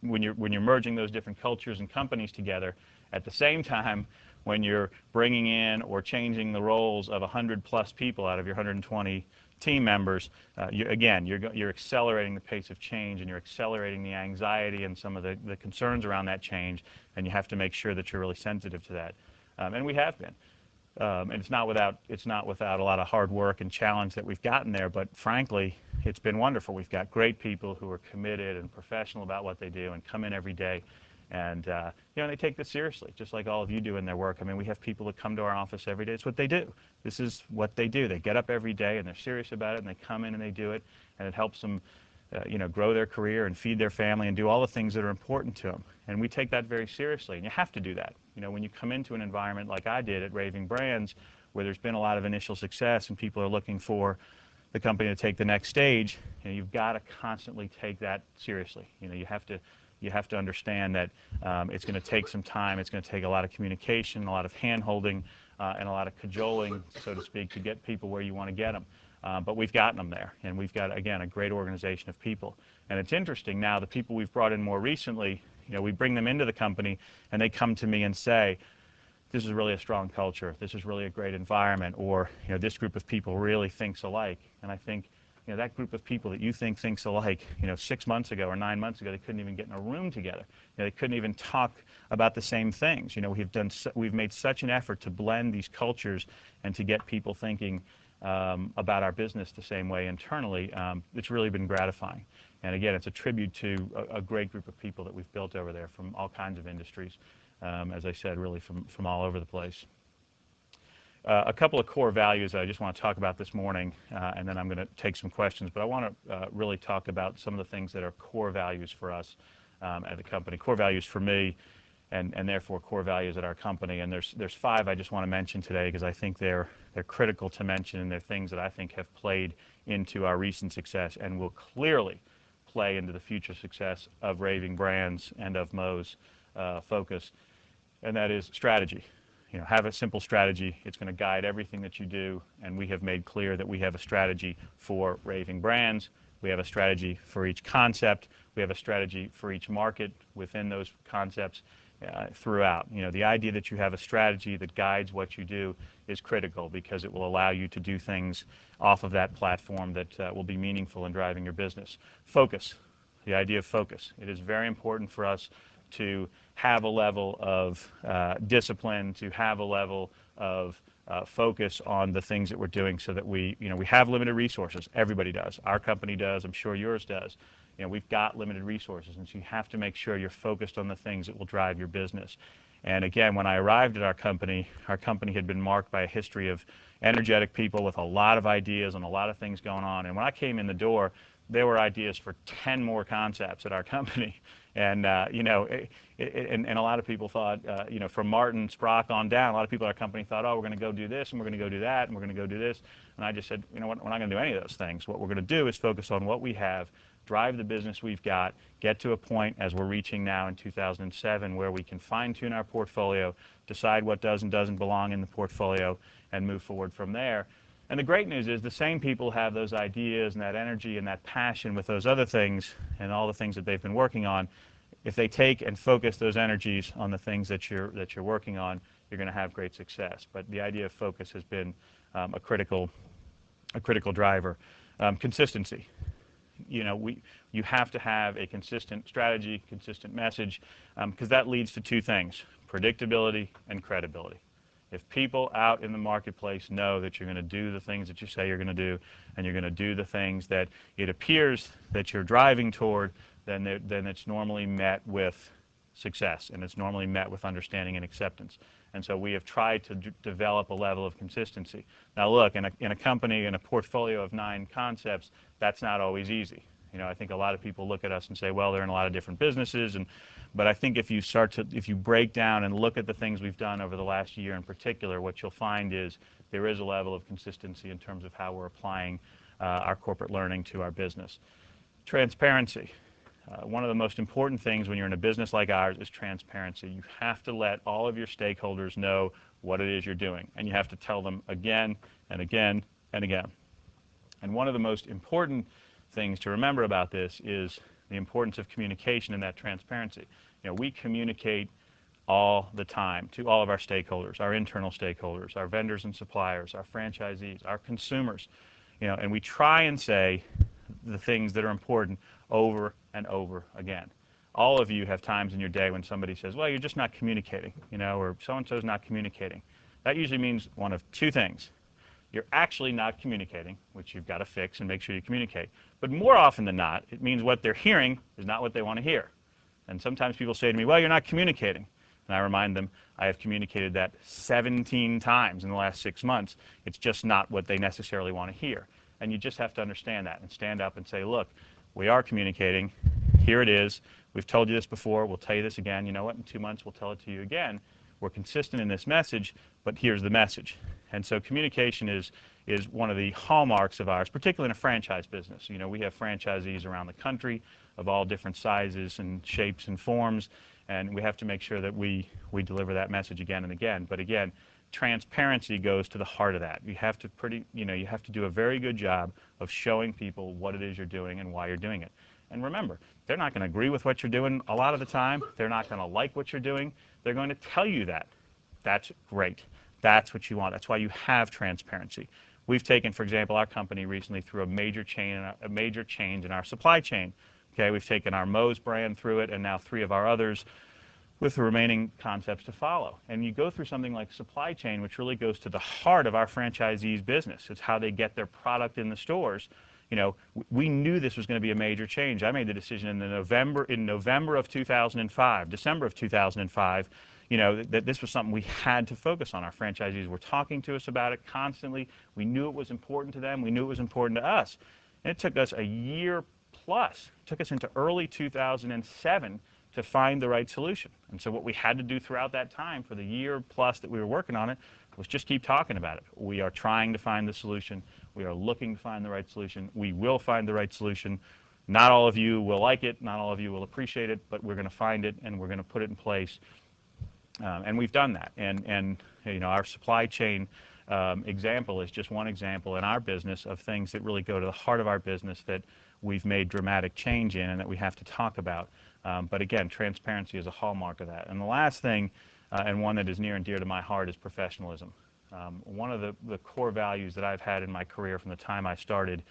when you're merging those different cultures and companies together, at the same time, when you're bringing in or changing the roles of 100+ people out of your 120 team members, you're accelerating the pace of change, and you're accelerating the anxiety and some of the concerns around that change, and you have to make sure that you're really sensitive to that. And we have been. And it's not without a lot of hard work and challenge that we've gotten there, but frankly, it's been wonderful. We've got great people who are committed and professional about what they do and come in every day, and they take this seriously, just like all of you do in their work. I mean, we have people that come to our office every day. It's what they do. This is what they do. They get up every day and they're serious about it, and they come in and they do it, and it helps them grow their career and feed their family and do all the things that are important to them. And we take that very seriously, and you have to do that. When you come into an environment like I did at Raving Brands, where there's been a lot of initial success and people are looking for the company to take the next stage, you've got to constantly take that seriously. You have to understand that it's going to take some time. It's going to take a lot of communication, a lot of hand-holding, and a lot of cajoling, so to speak, to get people where you want to get them. But we've gotten them there, and we've got, again, a great organization of people. And it's interesting now, the people we've brought in more recently, we bring them into the company, and they come to me and say, this is really a strong culture, this is really a great environment, or this group of people really thinks alike. And I think that group of people that you think thinks alike, 6 months ago or 9 months ago, they couldn't even get in a room together. They couldn't even talk about the same things. We've made such an effort to blend these cultures and to get people thinking about our business the same way internally. It's really been gratifying. And again, it's a tribute to a great group of people that we've built over there from all kinds of industries, as I said, really from all over the place. A couple of core values that I just want to talk about this morning, and then I'm going to take some questions, but I want to really talk about some of the things that are core values for us at the company, core values for me, and therefore core values at our company. And there's 5 I just want to mention today because I think they're critical to mention, and they're things that I think have played into our recent success and will clearly play into the future success of Raving Brands and of Mo's focus, and that is strategy. Have a simple strategy. It's going to guide everything that you do, and we have made clear that we have a strategy for Raving Brands. We have a strategy for each concept. We have a strategy for each market within those concepts throughout. The idea that you have a strategy that guides what you do is critical because it will allow you to do things off of that platform that will be meaningful in driving your business. Focus, the idea of focus. It is very important for us to have a level of discipline, to have a level of focus on the things that we're doing so that we have limited resources. Everybody does. Our company does. I'm sure yours does. We've got limited resources, and so you have to make sure you're focused on the things that will drive your business. And again, when I arrived at our company had been marked by a history of energetic people with a lot of ideas and a lot of things going on. And when I came in the door, there were ideas for 10 more concepts at our company. And, and a lot of people thought, from Martin Sprock on down, a lot of people at our company thought, oh, we're going to go do this, and we're going to go do that, and we're going to go do this. And I just said, we're not going to do any of those things. What we're going to do is focus on what we have, drive the business we've got, get to a point, as we're reaching now in 2007, where we can fine-tune our portfolio, decide what does and doesn't belong in the portfolio, and move forward from there. And the great news is the same people have those ideas and that energy and that passion with those other things and all the things that they've been working on. If they take and focus those energies on the things that you're working on, you're going to have great success. But the idea of focus has been a critical driver. Consistency. You have to have a consistent strategy, consistent message, because that leads to 2 things: predictability and credibility. If people out in the marketplace know that you're going to do the things that you say you're going to do, and you're going to do the things that it appears that you're driving toward, then it's normally met with success, and it's normally met with understanding and acceptance. And so we have tried to develop a level of consistency. Now look, in a company, in a portfolio of 9 concepts, that's not always easy. I think a lot of people look at us and say, well, they're in a lot of different businesses, but I think if you break down and look at the things we've done over the last year in particular, what you'll find is there is a level of consistency in terms of how we're applying our corporate learning to our business. Transparency. One of the most important things when you're in a business like ours is transparency. You have to let all of your stakeholders know what it is you're doing, and you have to tell them again and again and again. And one of the most important things to remember about this is the importance of communication and that transparency. You know, we communicate all the time to all of our stakeholders, our internal stakeholders, our vendors and suppliers, our franchisees, our consumers, you know, and we try and say the things that are important over and over again. All of you have times in your day when somebody says, well, you're just not communicating, you know, or so-and-so's not communicating. That usually means one of two things. You're actually not communicating, which you've got to fix and make sure you communicate. But more often than not, it means what they're hearing is not what they want to hear. And sometimes people say to me, well, you're not communicating. And I remind them, I have communicated that 17 times in the last 6 months. It's just not what they necessarily want to hear. And you just have to understand that and stand up and say, look, we are communicating. Here it is. We've told you this before. We'll tell you this again. You know what? In 2 months, we'll tell it to you again. We're consistent in this message, but here's the message. And so communication is one of the hallmarks of ours, particularly in a franchise business. You know, we have franchisees around the country of all different sizes and shapes and forms, and we have to make sure that we deliver that message again and again. But again, transparency goes to the heart of that. You have to you have to do a very good job of showing people what it is you're doing and why you're doing it. And remember, they're not going to agree with what you're doing a lot of the time. They're not going to like what you're doing. They're going to tell you that. That's great. That's what you want. That's why you have transparency. We've taken, for example, our company recently through a major change in our supply chain. Okay, we've taken our Moe's brand through it, and now 3 of our others, with the remaining concepts to follow. And you go through something like supply chain, which really goes to the heart of our franchisees' business. It's how they get their product in the stores. You know, we knew this was going to be a major change. I made the decision in November of 2005, December of 2005, you know, that this was something we had to focus on. Our franchisees were talking to us about it constantly. We knew it was important to them. We knew it was important to us. And it took us a year plus. It took us into early 2007 to find the right solution. And so what we had to do throughout that time for the year plus that we were working on it was just keep talking about it. We are trying to find the solution. We are looking to find the right solution. We will find the right solution. Not all of you will like it. Not all of you will appreciate it, but we're going to find it and we're going to put it in place. And we've done that. And you know, our supply chain example is just one example in our business of things that really go to the heart of our business that we've made dramatic change in and that we have to talk about. But again, transparency is a hallmark of that. And the last thing, and one that is near and dear to my heart, is professionalism. One of the core values that I've had in my career from the time I started,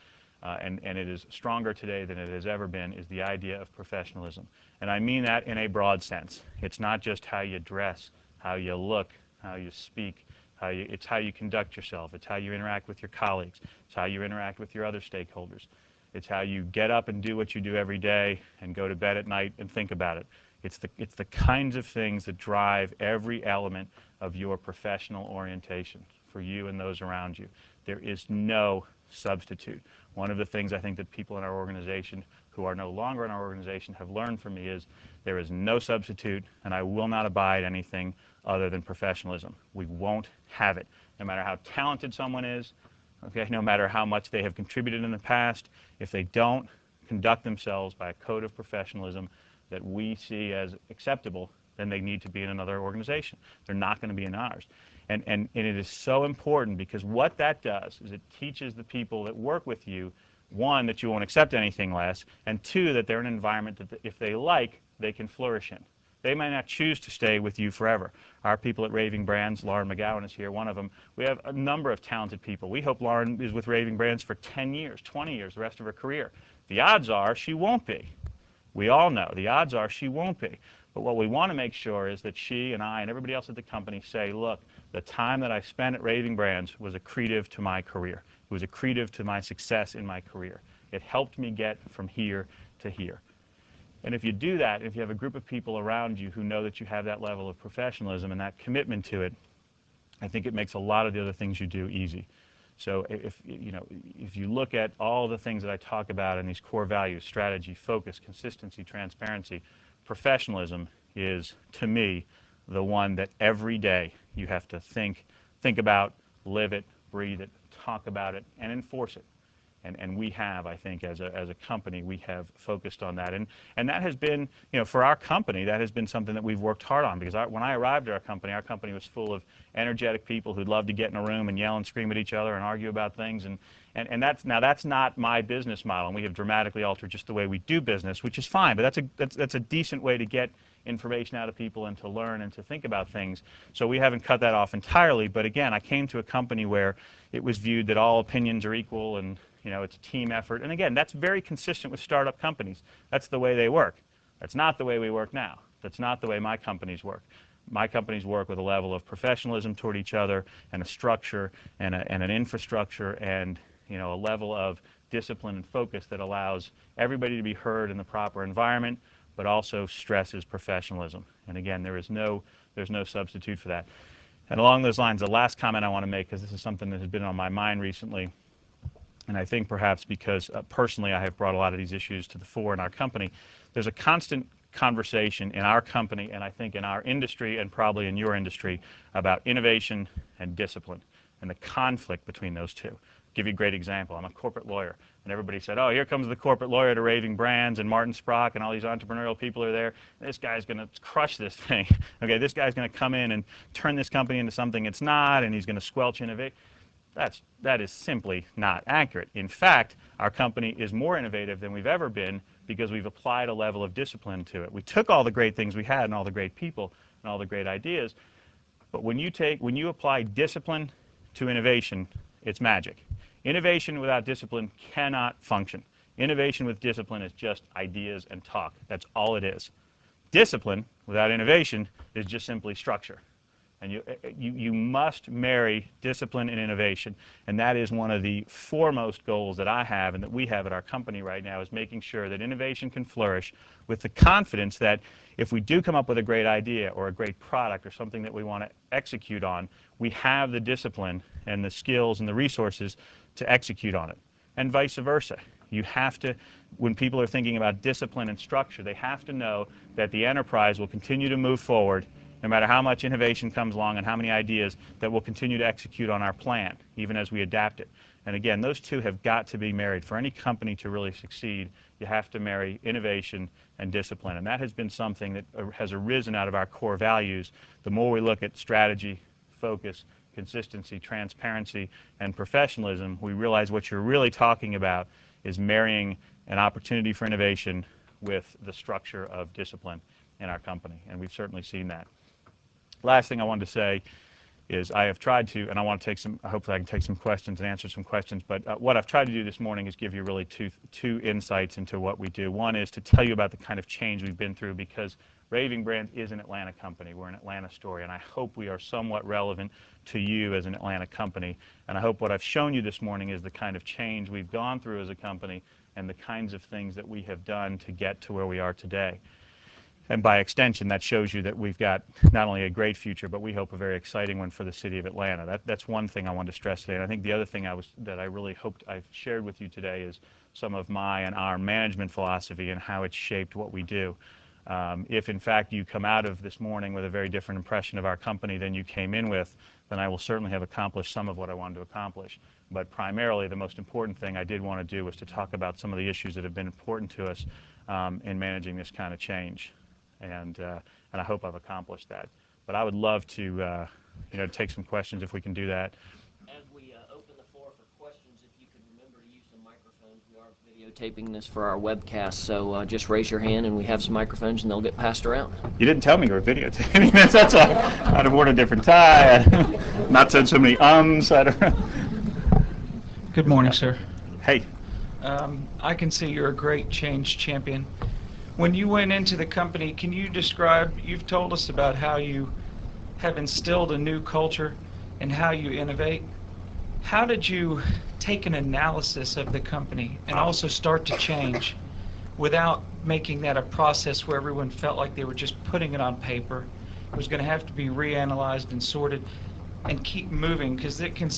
and it is stronger today than it has ever been, is the idea of professionalism. And I mean that in a broad sense. It's not just how you dress, how you look, how you speak, it's how you conduct yourself. It's how you interact with your colleagues. It's how you interact with your other stakeholders. It's how you get up and do what you do every day and go to bed at night and think about it. It's the kinds of things that drive every element of your professional orientation for you and those around you. There is no substitute. One of the things I think that people in our organization who are no longer in our organization have learned from me is there is no substitute, and I will not abide anything other than professionalism. We won't have it. No matter how talented someone is, okay, no matter how much they have contributed in the past, if they don't conduct themselves by a code of professionalism that we see as acceptable, then they need to be in another organization. They're not going to be in ours. And it is so important because what that does is it teaches the people that work with you, one, that you won't accept anything less, and two, that they're in an environment that if they like, they can flourish in. They might not choose to stay with you forever. Our people at Raving Brands, Lauren McGowan is here, one of them. We have a number of talented people. We hope Lauren is with Raving Brands for 10 years, 20 years, the rest of her career. The odds are she won't be. We all know the odds are she won't be. But what we want to make sure is that she and I and everybody else at the company say, look, the time that I spent at Raving Brands was accretive to my career. It was accretive to my success in my career. It helped me get from here to here. And if you do that, if you have a group of people around you who know that you have that level of professionalism and that commitment to it, I think it makes a lot of the other things you do easy. So if you look at all the things that I talk about in these core values, strategy, focus, consistency, transparency, professionalism is, to me, the one that every day you have to think about, live it, breathe it, talk about it, and enforce it. And we have, I think, as a company, we have focused on that. And that has been, for our company, that has been something that we've worked hard on, because when I arrived at our company was full of energetic people who'd love to get in a room and yell and scream at each other and argue about things. And that's not my business model. And we have dramatically altered just the way we do business, which is fine, but that's a decent way to get information out of people and to learn and to think about things. So we haven't cut that off entirely, but again, I came to a company where it was viewed that all opinions are equal and it's a team effort. And again, that's very consistent with startup companies. That's the way they work. That's not the way we work now. That's not the way my companies work. My companies work with a level of professionalism toward each other and a structure and an infrastructure and a level of discipline and focus that allows everybody to be heard in the proper environment, but also stresses professionalism. And again, there's no substitute for that. And along those lines, the last comment I want to make, because this is something that has been on my mind recently, and I think perhaps because personally I have brought a lot of these issues to the fore in our company, there's a constant conversation in our company, and I think in our industry and probably in your industry, about innovation and discipline and the conflict between those two. I'll give you a great example. I'm a corporate lawyer, and everybody said, oh, here comes the corporate lawyer to Raving Brands, and Martin Sprock and all these entrepreneurial people are there. This guy's going to crush this thing. Okay, this guy's going to come in and turn this company into something it's not, and he's going to squelch innovation. That is simply not accurate. In fact, our company is more innovative than we've ever been because we've applied a level of discipline to it. We took all the great things we had and all the great people and all the great ideas, but when you apply discipline to innovation, it's magic. Innovation without discipline cannot function. Innovation with discipline is just ideas and talk. That's all it is. Discipline without innovation is just simply structure. And you must marry discipline and innovation. And that is one of the foremost goals that I have and that we have at our company right now, is making sure that innovation can flourish with the confidence that if we do come up with a great idea or a great product or something that we want to execute on, we have the discipline and the skills and the resources to execute on it. And vice versa. You have to, when people are thinking about discipline and structure, they have to know that the enterprise will continue to move forward no matter how much innovation comes along and how many ideas, that we'll continue to execute on our plan, even as we adapt it. And again, those two have got to be married. For any company to really succeed, you have to marry innovation and discipline. And that has been something that has arisen out of our core values. The more we look at strategy, focus, consistency, transparency, and professionalism, we realize what you're really talking about is marrying an opportunity for innovation with the structure of discipline in our company. And we've certainly seen that. Last thing I wanted to say is I have tried to, and I want to take some, hopefully I can take some questions and answer some questions, but what I've tried to do this morning is give you really two insights into what we do. One is to tell you about the kind of change we've been through, because Raving Brands is an Atlanta company. We're an Atlanta story, and I hope we are somewhat relevant to you as an Atlanta company. And I hope what I've shown you this morning is the kind of change we've gone through as a company and the kinds of things that we have done to get to where we are today. And by extension, that shows you that we've got not only a great future, but we hope a very exciting one for the city of Atlanta. That's one thing I wanted to stress today. And I think the other thing that I really hoped I've shared with you today is some of my and our management philosophy and how it's shaped what we do. If in fact you come out of this morning with a very different impression of our company than you came in with, then I will certainly have accomplished some of what I wanted to accomplish. But primarily, the most important thing I did want to do was to talk about some of the issues that have been important to us in managing this kind of change. And I hope I've accomplished that. But I would love to take some questions if we can do that. As we open the floor for questions, if you could remember to use the microphones. We are videotaping this for our webcast, so just raise your hand and we have some microphones and they'll get passed around. You didn't tell me you were videotaping this. That's I'd have worn a different tie. Not said so many ums. Good morning, sir. Hey. I can see you're a great change champion. When you went into the company, can you describe, you've told us about how you have instilled a new culture and how you innovate. How did you take an analysis of the company and also start to change without making that a process where everyone felt like they were just putting it on paper? It was going to have to be reanalyzed and sorted and keep moving, because it can,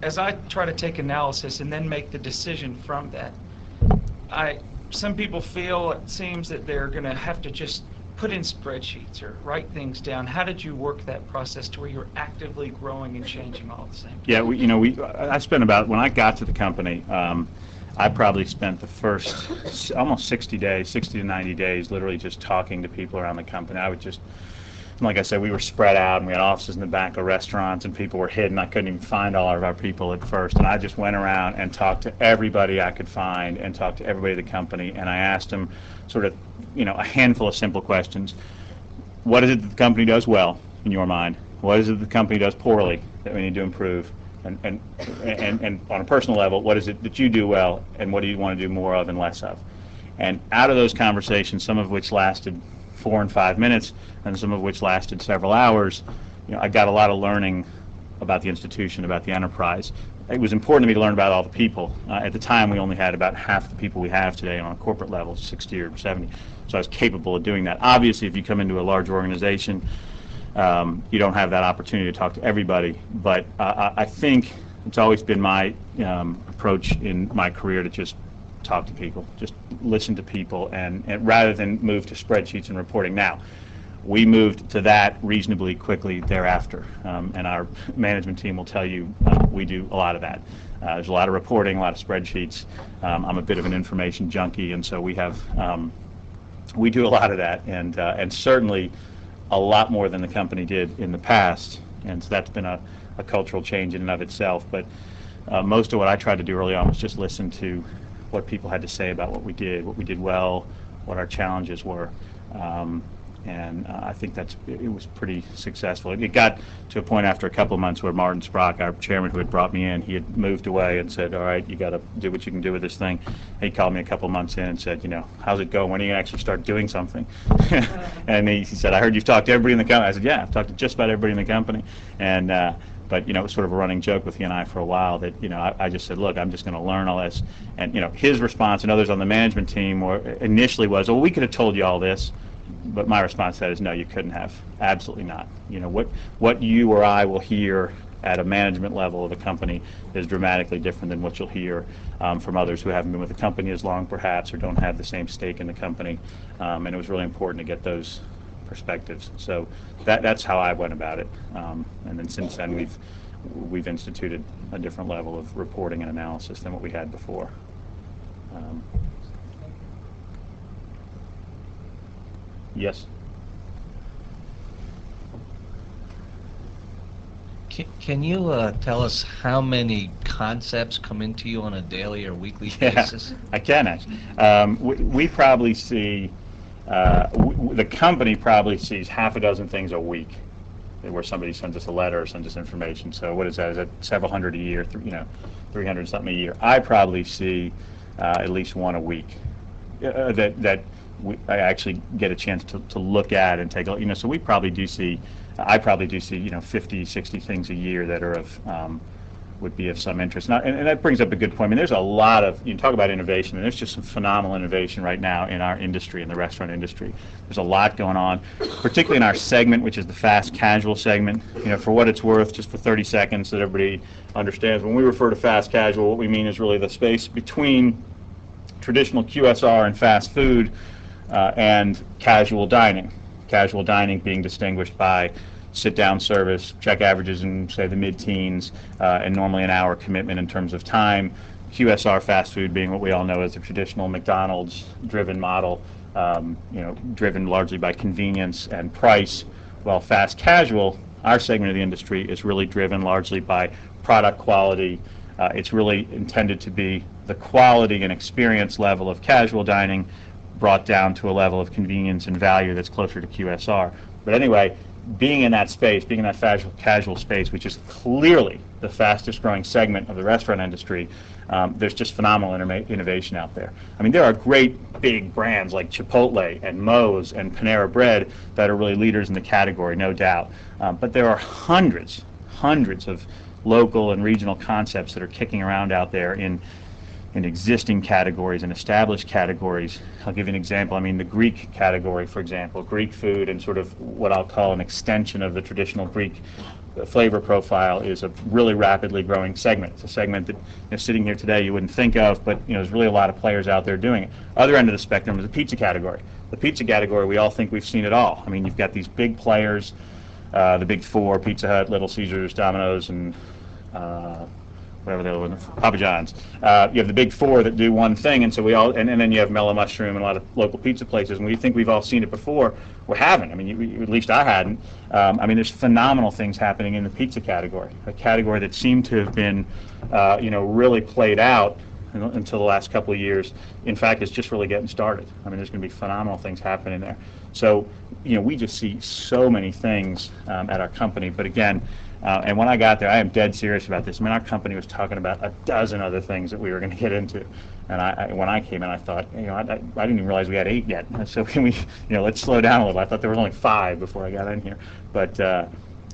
as I try to take analysis and then make the decision from that, some people feel it seems that they're going to have to just put in spreadsheets or write things down. How did you work that process to where you're actively growing and changing all at the same time? Yeah, I spent about, when I got to the company, I probably spent the first almost 60 days, 60 to 90 days, literally just talking to people around the company. I would just, like I said, we were spread out, and we had offices in the back of restaurants, and people were hidden. I couldn't even find all of our people at first, and I just went around and talked to everybody I could find and talked to everybody at the company, and I asked them sort of, a handful of simple questions. What is it that the company does well, in your mind? What is it that the company does poorly that we need to improve? And on a personal level, what is it that you do well, and what do you want to do more of and less of? And out of those conversations, some of which lasted 4 and 5 minutes, and some of which lasted several hours, I got a lot of learning about the institution, about the enterprise. It was important to me to learn about all the people. At the time, we only had about half the people we have today on a corporate level, 60 or 70. So I was capable of doing that. Obviously, if you come into a large organization, you don't have that opportunity to talk to everybody. But I think it's always been my approach in my career to just talk to people, just listen to people, and rather than move to spreadsheets and reporting. Now, we moved to that reasonably quickly thereafter, and our management team will tell you we do a lot of that. There's a lot of reporting, a lot of spreadsheets. I'm a bit of an information junkie, and so we do a lot of that, and certainly a lot more than the company did in the past, and so that's been a cultural change in and of itself. But most of what I tried to do early on was just listen to what people had to say about what we did well, what our challenges were, and I think it was pretty successful. It got to a point after a couple of months where Martin Sprock, our chairman who had brought me in, he had moved away and said, all right, you got to do what you can do with this thing. He called me a couple of months in and said, how's it going? When are you going to actually start doing something? And he said, I heard you've talked to everybody in the company. I said, yeah, I've talked to just about everybody in the company. And but it was sort of a running joke with he and I for a while that I just said, look, I'm just going to learn all this. And his response and others on the management team initially was, well, we could have told you all this. But my response to that is, no, you couldn't have. Absolutely not. What you or I will hear at a management level of a company is dramatically different than what you'll hear from others who haven't been with the company as long, perhaps, or don't have the same stake in the company. And it was really important to get those perspectives. So that's how I went about it. And then since then, we've instituted a different level of reporting and analysis than what we had before. Yes. Can you tell us how many concepts come into you on a daily or weekly basis? I can actually. We probably see, the company probably sees half a dozen things a week where somebody sends us a letter or sends us information. So what is that? Is that several hundred a year, 300 something a year? I probably see at least one a week I actually get a chance to look at and take a look. So I probably do see 50, 60 things a year that are of would be of some interest. And that brings up a good point. I mean, there's a lot of, you can talk about innovation, and there's just some phenomenal innovation right now in our industry, in the restaurant industry. There's a lot going on, particularly in our segment, which is the fast casual segment. For what it's worth, just for 30 seconds so that everybody understands, when we refer to fast casual, what we mean is really the space between traditional QSR and fast food and casual dining. Casual dining being distinguished by sit-down service, check averages in, say, the mid-teens, and normally an hour commitment in terms of time. QSR fast food being what we all know as the traditional McDonald's-driven model, driven largely by convenience and price, while fast casual, our segment of the industry, is really driven largely by product quality. It's really intended to be the quality and experience level of casual dining brought down to a level of convenience and value that's closer to QSR. But anyway, being in that space, being in that fast casual space, which is clearly the fastest growing segment of the restaurant industry, there's just phenomenal innovation out there. I mean, there are great big brands like Chipotle and Moe's and Panera Bread that are really leaders in the category, no doubt. But there are hundreds of local and regional concepts that are kicking around out there in existing categories and established categories. I'll give you an example. I mean, the Greek category, for example, Greek food and sort of what I'll call an extension of the traditional Greek flavor profile is a really rapidly growing segment. It's a segment that, sitting here today, you wouldn't think of, but there's really a lot of players out there doing it. Other end of the spectrum is the pizza category. The pizza category, we all think we've seen it all. I mean, you've got these big players, the big four: Pizza Hut, Little Caesars, Domino's, and whatever the other one, Papa John's. You have the big four that do one thing, and so we all, and then you have Mellow Mushroom and a lot of local pizza places, and we think we've all seen it before. We haven't. I mean, at least I hadn't. I mean, there's phenomenal things happening in the pizza category, a category that seemed to have been, really played out until the last couple of years. In fact, it's just really getting started. I mean, there's going to be phenomenal things happening there. So, we just see so many things at our company. But again, and when I got there, I am dead serious about this. I mean, our company was talking about a dozen other things that we were going to get into. And when I came in, I thought, I didn't even realize we had 8 yet. So can we, let's slow down a little. I thought there was only 5 before I got in here. But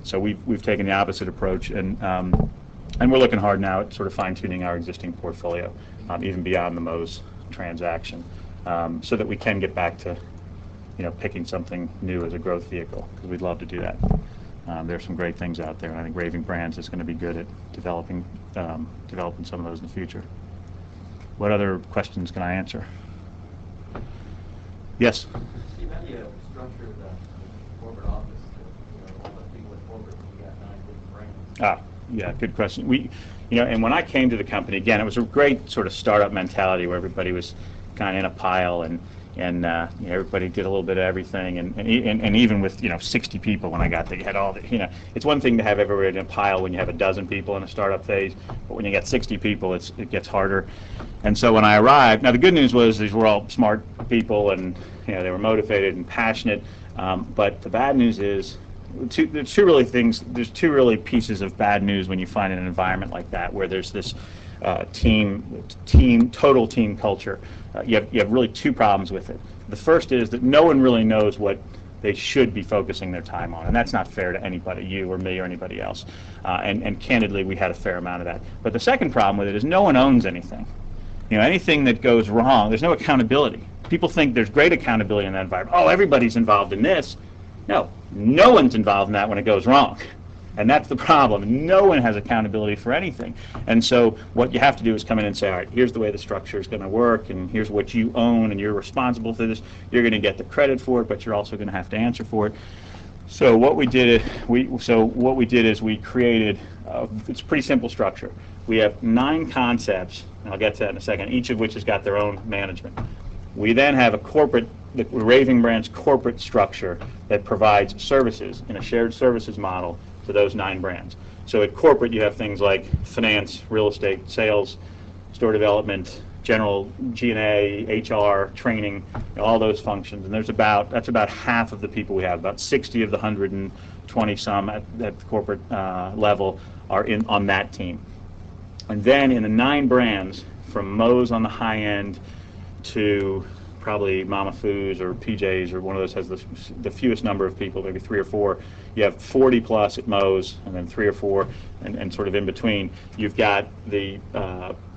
so we've taken the opposite approach, and we're looking hard now at sort of fine-tuning our existing portfolio, even beyond the Moe's transaction, so that we can get back to, picking something new as a growth vehicle, because we'd love to do that. There's some great things out there, and I think Raving Brands is going to be good at developing some of those in the future. What other questions can I answer? Yes? Steve, how do you structure the corporate office to, all the people at corporate, you got 9 different brands? Yeah, good question. We, and when I came to the company, again, it was a great sort of startup mentality where everybody was kind of in a pile, and everybody did a little bit of everything, and even with 60 people when I got there, you had all the, it's one thing to have everybody in a pile when you have a dozen people in a startup phase, but when you get 60 people, it gets harder. And so when I arrived, now the good news was these were all smart people, and they were motivated and passionate, but the bad news is there's two really pieces of bad news when you find an environment like that, where there's this total team culture. You have really 2 problems with it. The first is that no one really knows what they should be focusing their time on, and that's not fair to anybody, you or me or anybody else. And candidly, we had a fair amount of that. But the second problem with it is no one owns anything. Anything that goes wrong, there's no accountability. People think there's great accountability in that environment. Oh, everybody's involved in this. No one's involved in that when it goes wrong. And that's the problem. No one has accountability for anything. And so what you have to do is come in and say, all right, here's the way the structure is going to work, and here's what you own, and you're responsible for this. You're going to get the credit for it, but you're also going to have to answer for it. So what we did is we created, it's a pretty simple structure. We have 9 concepts, and I'll get to that in a second, each of which has got their own management. We then have the Raving Brands corporate structure that provides services in a shared services model to those 9 brands. So at corporate, you have things like finance, real estate, sales, store development, general G&A, HR, training, all those functions. And that's about half of the people we have. About 60 of the 120 some at the corporate level are on that team. And then in the 9 brands, from Moe's on the high end to probably Mama Foo's or PJ's, or one of those has the fewest number of people, maybe 3 or 4. You have 40 plus at Moe's, and then 3 or 4, and sort of in between, you've got the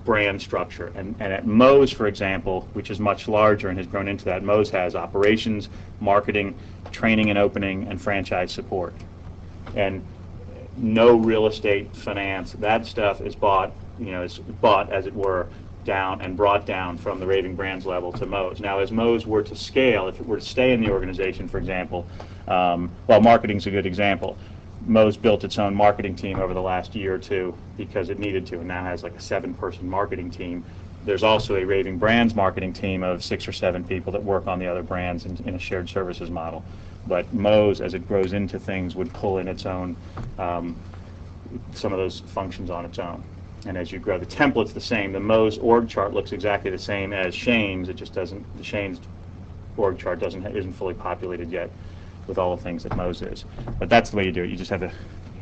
brand structure. And at Moe's, for example, which is much larger and has grown into that, Moe's has operations, marketing, training and opening, and franchise support. And no real estate, finance, that stuff is bought, as it were, down and brought down from the Raving Brands level to Moe's. Now, as Moe's were to scale, if it were to stay in the organization, for example, marketing's a good example. Moe's built its own marketing team over the last year or 2 because it needed to, and now has like a 7-person marketing team. There's also a Raving Brands marketing team of 6 or 7 people that work on the other brands in a shared services model. But Moe's, as it grows into things, would pull in its own, some of those functions on its own. And as you grow, the template's the same. The Moe's org chart looks exactly the same as Shane's. It just doesn't. The Shane's org chart isn't fully populated yet with all the things that Moe's is. But that's the way you do it. You just have to,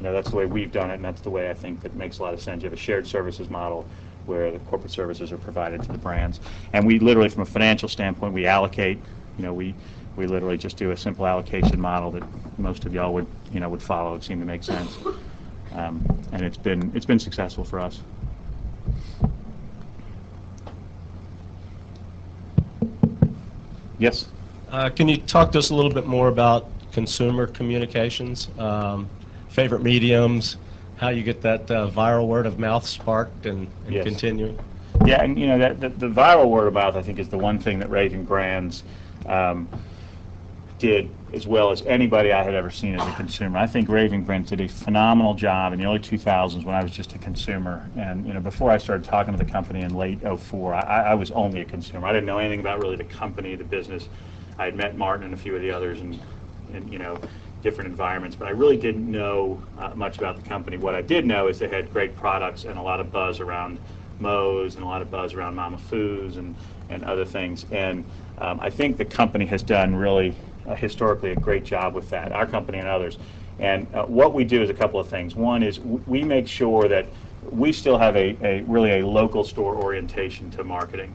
that's the way we've done it, and that's the way I think that makes a lot of sense. You have a shared services model where the corporate services are provided to the brands, and we literally, from a financial standpoint, we allocate. We literally just do a simple allocation model that most of y'all would follow. It seemed to make sense. And it's been successful for us. Yes? Can you talk to us a little bit more about consumer communications, favorite mediums, how you get that viral word of mouth sparked and Yes. continuing? Yeah, and the viral word of mouth, I think, is the one thing that Raving Brands did as well as anybody I had ever seen as a consumer. I think Raving did a phenomenal job in the early 2000s when I was just a consumer. And before I started talking to the company in late '04, I was only a consumer. I didn't know anything about really the company, the business. I had met Martin and a few of the others in different environments, but I really didn't know much about the company. What I did know is they had great products and a lot of buzz around Moe's and a lot of buzz around Mama Foo's and other things. And I think the company has done really historically a great job with that, our company and others. And what we do is a couple of things. One is we make sure that we still have really a local store orientation to marketing.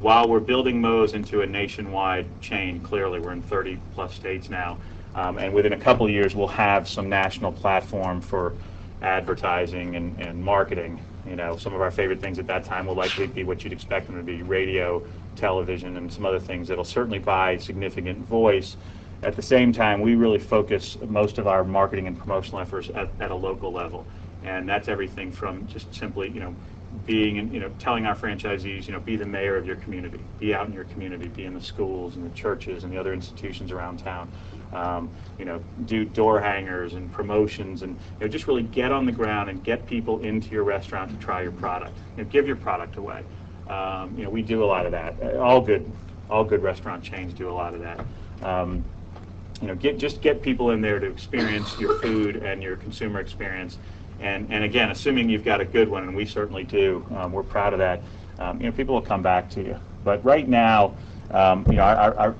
While we're building Moe's into a nationwide chain, clearly we're in 30 plus states now, and within a couple of years we'll have some national platform for advertising and marketing. Some of our favorite things at that time will likely be what you'd expect them to be: radio, television, and some other things that'll certainly buy significant voice. At the same time, we really focus most of our marketing and promotional efforts at a local level, and that's everything from just simply, being, telling our franchisees, be the mayor of your community, be out in your community, be in the schools and the churches and the other institutions around town. Do door hangers and promotions, and just really get on the ground and get people into your restaurant to try your product. Give your product away. We do a lot of that. All good restaurant chains do a lot of that. Just get people in there to experience your food and your consumer experience. And again, assuming you've got a good one, and we certainly do, we're proud of that. People will come back to you. But right now, our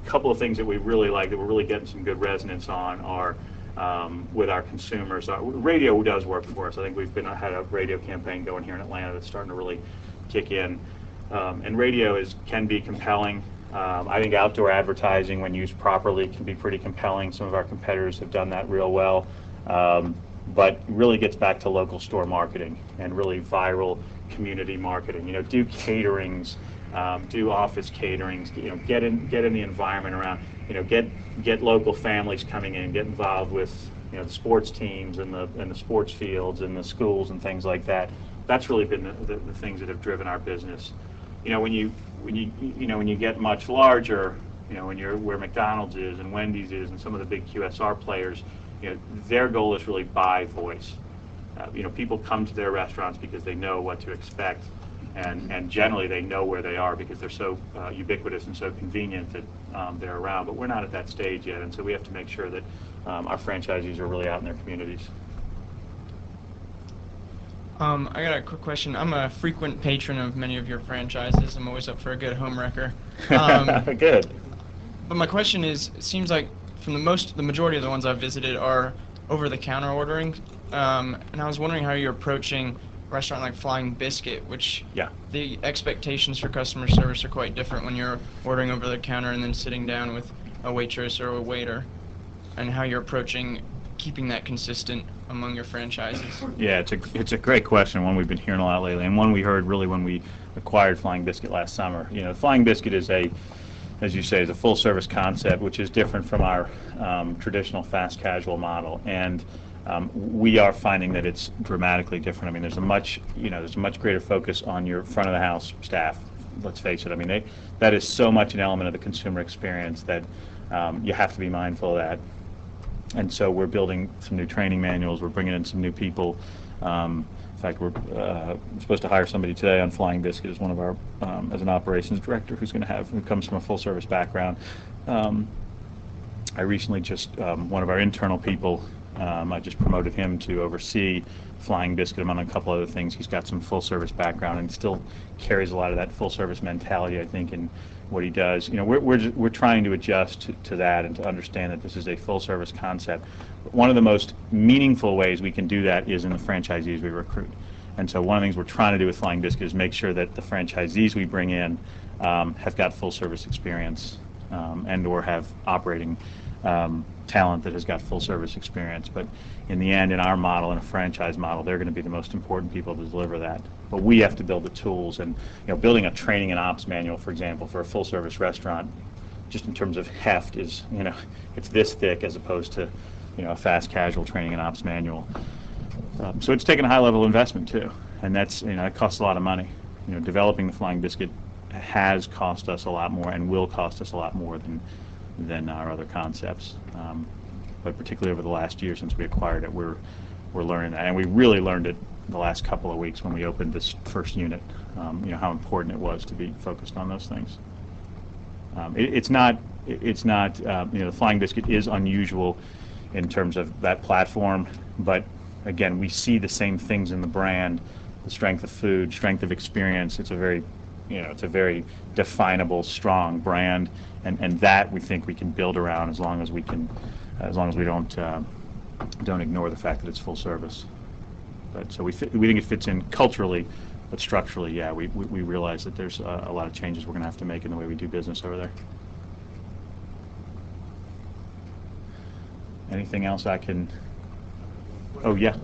couple of things that we really like, that we're really getting some good resonance on, are with our consumers. Radio does work for us. I think we've had a radio campaign going here in Atlanta that's starting to really kick in. And radio can be compelling. I think outdoor advertising, when used properly, can be pretty compelling. Some of our competitors have done that real well. But really gets back to local store marketing and really viral community marketing. Do caterings, do office caterings. Get in the environment around. Get local families coming in, get involved with the sports teams and the sports fields and the schools and things like that. That's really been the things that have driven our business. When you get much larger, when you're where McDonald's is and Wendy's is and some of the big QSR players, their goal is really buy voice. People come to their restaurants because they know what to expect, and generally they know where they are because they're so ubiquitous and so convenient that they're around. But we're not at that stage yet, and so we have to make sure that our franchisees are really out in their communities. I got a quick question. I'm a frequent patron of many of your franchises. I'm always up for a good home wrecker. Good. But my question is, it seems like from the majority of the ones I've visited are over-the-counter ordering, and I was wondering how you're approaching a restaurant like Flying Biscuit, which the expectations for customer service are quite different when you're ordering over the counter and then sitting down with a waitress or a waiter, and how you're approaching keeping that consistent among your franchises. Yeah, it's a great question, one we've been hearing a lot lately, and one we heard really when we acquired Flying Biscuit last summer. Flying Biscuit is as you say, is a full-service concept, which is different from our traditional fast casual model, and we are finding that it's dramatically different. I mean, there's a much greater focus on your front of the house staff. Let's face it. I mean, that is so much an element of the consumer experience that you have to be mindful of that. And so we're building some new training manuals. We're bringing in some new people. In fact, we're supposed to hire somebody today on Flying Biscuit as one of our as an operations director who comes from a full service background. I recently one of our internal people, I just promoted him to oversee Flying Biscuit among a couple other things. He's got some full service background and still carries a lot of that full service mentality, I think, in what he does. We're trying to adjust to that and to understand that this is a full service concept. But one of the most meaningful ways we can do that is in the franchisees we recruit. And so one of the things we're trying to do with Flying Biscuit is make sure that the franchisees we bring in have got full service experience and or have operating talent that has got full service experience. But in the end, in our model, in a franchise model, they're going to be the most important people to deliver that. But we have to build the tools, and building a training and ops manual, for example, for a full service restaurant, just in terms of heft, is it's this thick as opposed to a fast casual training and ops manual. So it's taken a high level investment too, and that's it costs a lot of money. Developing the Flying Biscuit has cost us a lot more and will cost us a lot more than than our other concepts. But particularly over the last year since we acquired it, we're learning that, and we really learned it the last couple of weeks when we opened this first unit. How important it was to be focused on those things. It's not. The Flying Biscuit is unusual in terms of that platform, but again, we see the same things in the brand: the strength of food, strength of experience. It's a very definable, strong brand, and that we think we can build around as long as we don't ignore the fact that it's full service. But so we think it fits in culturally, but structurally, yeah, we realize that there's a lot of changes we're going to have to make in the way we do business over there. Anything else I can? Oh yeah.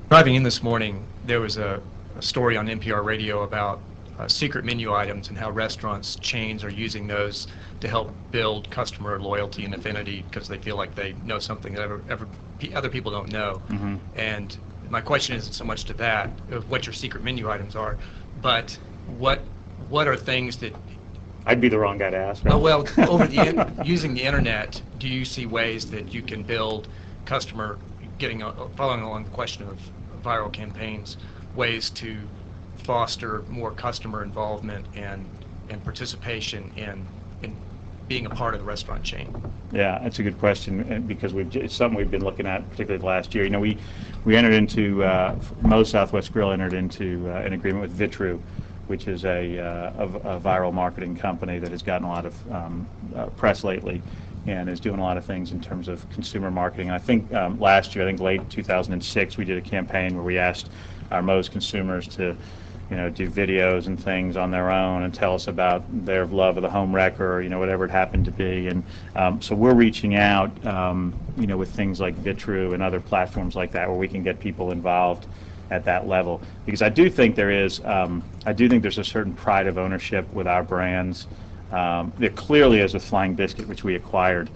Driving in this morning, there was a story on NPR radio about secret menu items and how restaurants, chains are using those to help build customer loyalty and affinity because they feel like they know something that other people don't know. Mm-hmm. And my question isn't so much to that, of what your secret menu items are, but what are things that... I'd be the wrong guy to ask. Right? Oh, well, using the internet, do you see ways that you can build customer, following along the question of viral campaigns, ways to foster more customer involvement and participation in being a part of the restaurant chain? Yeah, that's a good question, and because it's something we've been looking at, particularly last year. We entered into Moe's Southwest Grill entered into an agreement with Vitru, which is a viral marketing company that has gotten a lot of press lately and is doing a lot of things in terms of consumer marketing. And I think last year, late 2006, we did a campaign where we asked our Moe's consumers to do videos and things on their own and tell us about their love of the home wrecker, or whatever it happened to be. And so we're reaching out, with things like Vitru and other platforms like that, where we can get people involved at that level. Because I do think there's a certain pride of ownership with our brands. There clearly is with Flying Biscuit, which we acquired.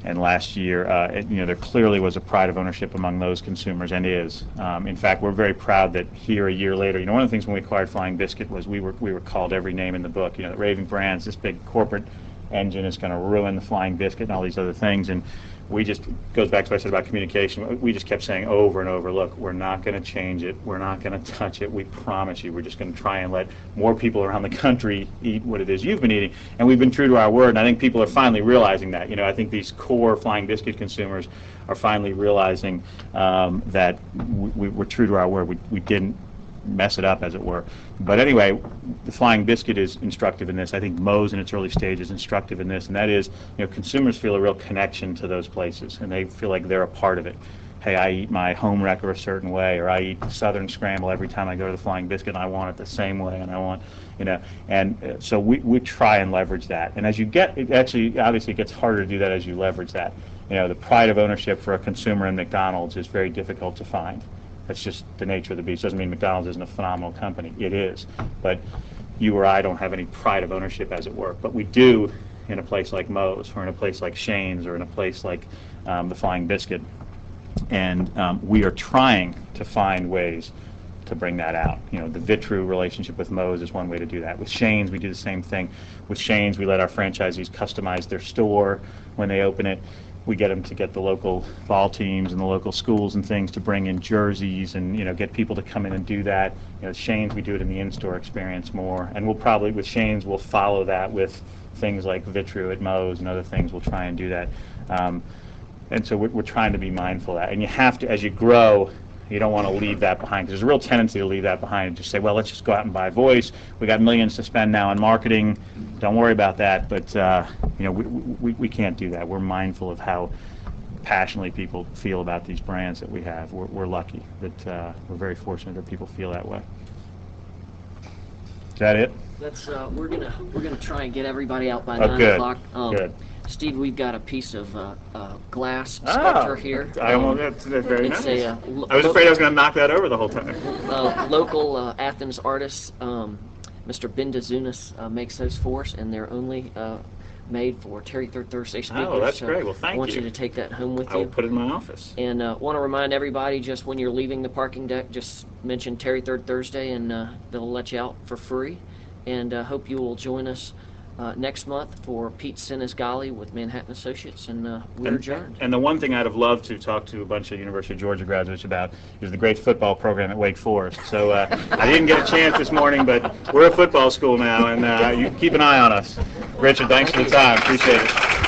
And last year, there clearly was a pride of ownership among those consumers, and is. In fact, we're very proud that here a year later, one of the things when we acquired Flying Biscuit was we were called every name in the book. The Raving brands, this big corporate engine is going to ruin the Flying Biscuit and all these other things. And we just, goes back to what I said about communication, we just kept saying over and over, look, we're not going to change it, we're not going to touch it, we promise you, we're just going to try and let more people around the country eat what it is you've been eating. And we've been true to our word, and I think people are finally realizing that. I think these core Flying Biscuit consumers are finally realizing that we're true to our word. We didn't mess it up, as it were. But anyway, the Flying Biscuit is instructive in this. I think Moe's in its early stage is instructive in this, and that is, consumers feel a real connection to those places, and they feel like they're a part of it. Hey, I eat my home wrecker a certain way, or I eat Southern Scramble every time I go to the Flying Biscuit, and I want it the same way, and I want, and so we try and leverage that. And as you obviously it gets harder to do that as you leverage that. The pride of ownership for a consumer in McDonald's is very difficult to find. That's just the nature of the beast. Doesn't mean McDonald's isn't a phenomenal company. It is. But you or I don't have any pride of ownership, as it were. But we do in a place like Moe's, or in a place like Shane's, or in a place like the Flying Biscuit. And we are trying to find ways to bring that out. The Vitru relationship with Moe's is one way to do that. With Shane's, we do the same thing. With Shane's, we let our franchisees customize their store when they open it. We get them to get the local ball teams and the local schools and things to bring in jerseys and get people to come in and do that. Shane's, we do it in the in-store experience more, and we'll probably with Shane's we'll follow that with things like Vitru at Moe's and other things. We'll try and do that, and so we're trying to be mindful of that. And you have to, as you grow, you don't want to leave that behind. There's a real tendency to leave that behind and just say, well, let's just go out and buy voice. We got millions to spend now on marketing. Don't worry about that. But we can't do that. We're mindful of how passionately people feel about these brands that we have. We're lucky that we're very fortunate that people feel that way. Is that it? That's we're gonna try and get everybody out by 9 good. o'clock. Good. Steve, we've got a piece of glass sculpture here. That's very it's nice. I I was afraid I was going to knock that over the whole time. Local Athens artist, Mr. Bendazunas, makes those for us, and they're only made for Terry Third Thursday speakers. Oh, that's great. Well, thank you. I want you to take that home with I you. will put it in my office. And want to remind everybody, just when you're leaving the parking deck, just mention Terry Third Thursday, and they'll let you out for free. And hope you will join us next month for Pete Sinisgali with Manhattan Associates, and we're adjourned. And the one thing I'd have loved to talk to a bunch of University of Georgia graduates about is the great football program at Wake Forest. So I didn't get a chance this morning, but we're a football school now, and you keep an eye on us. Richard, thanks for the time. Appreciate it.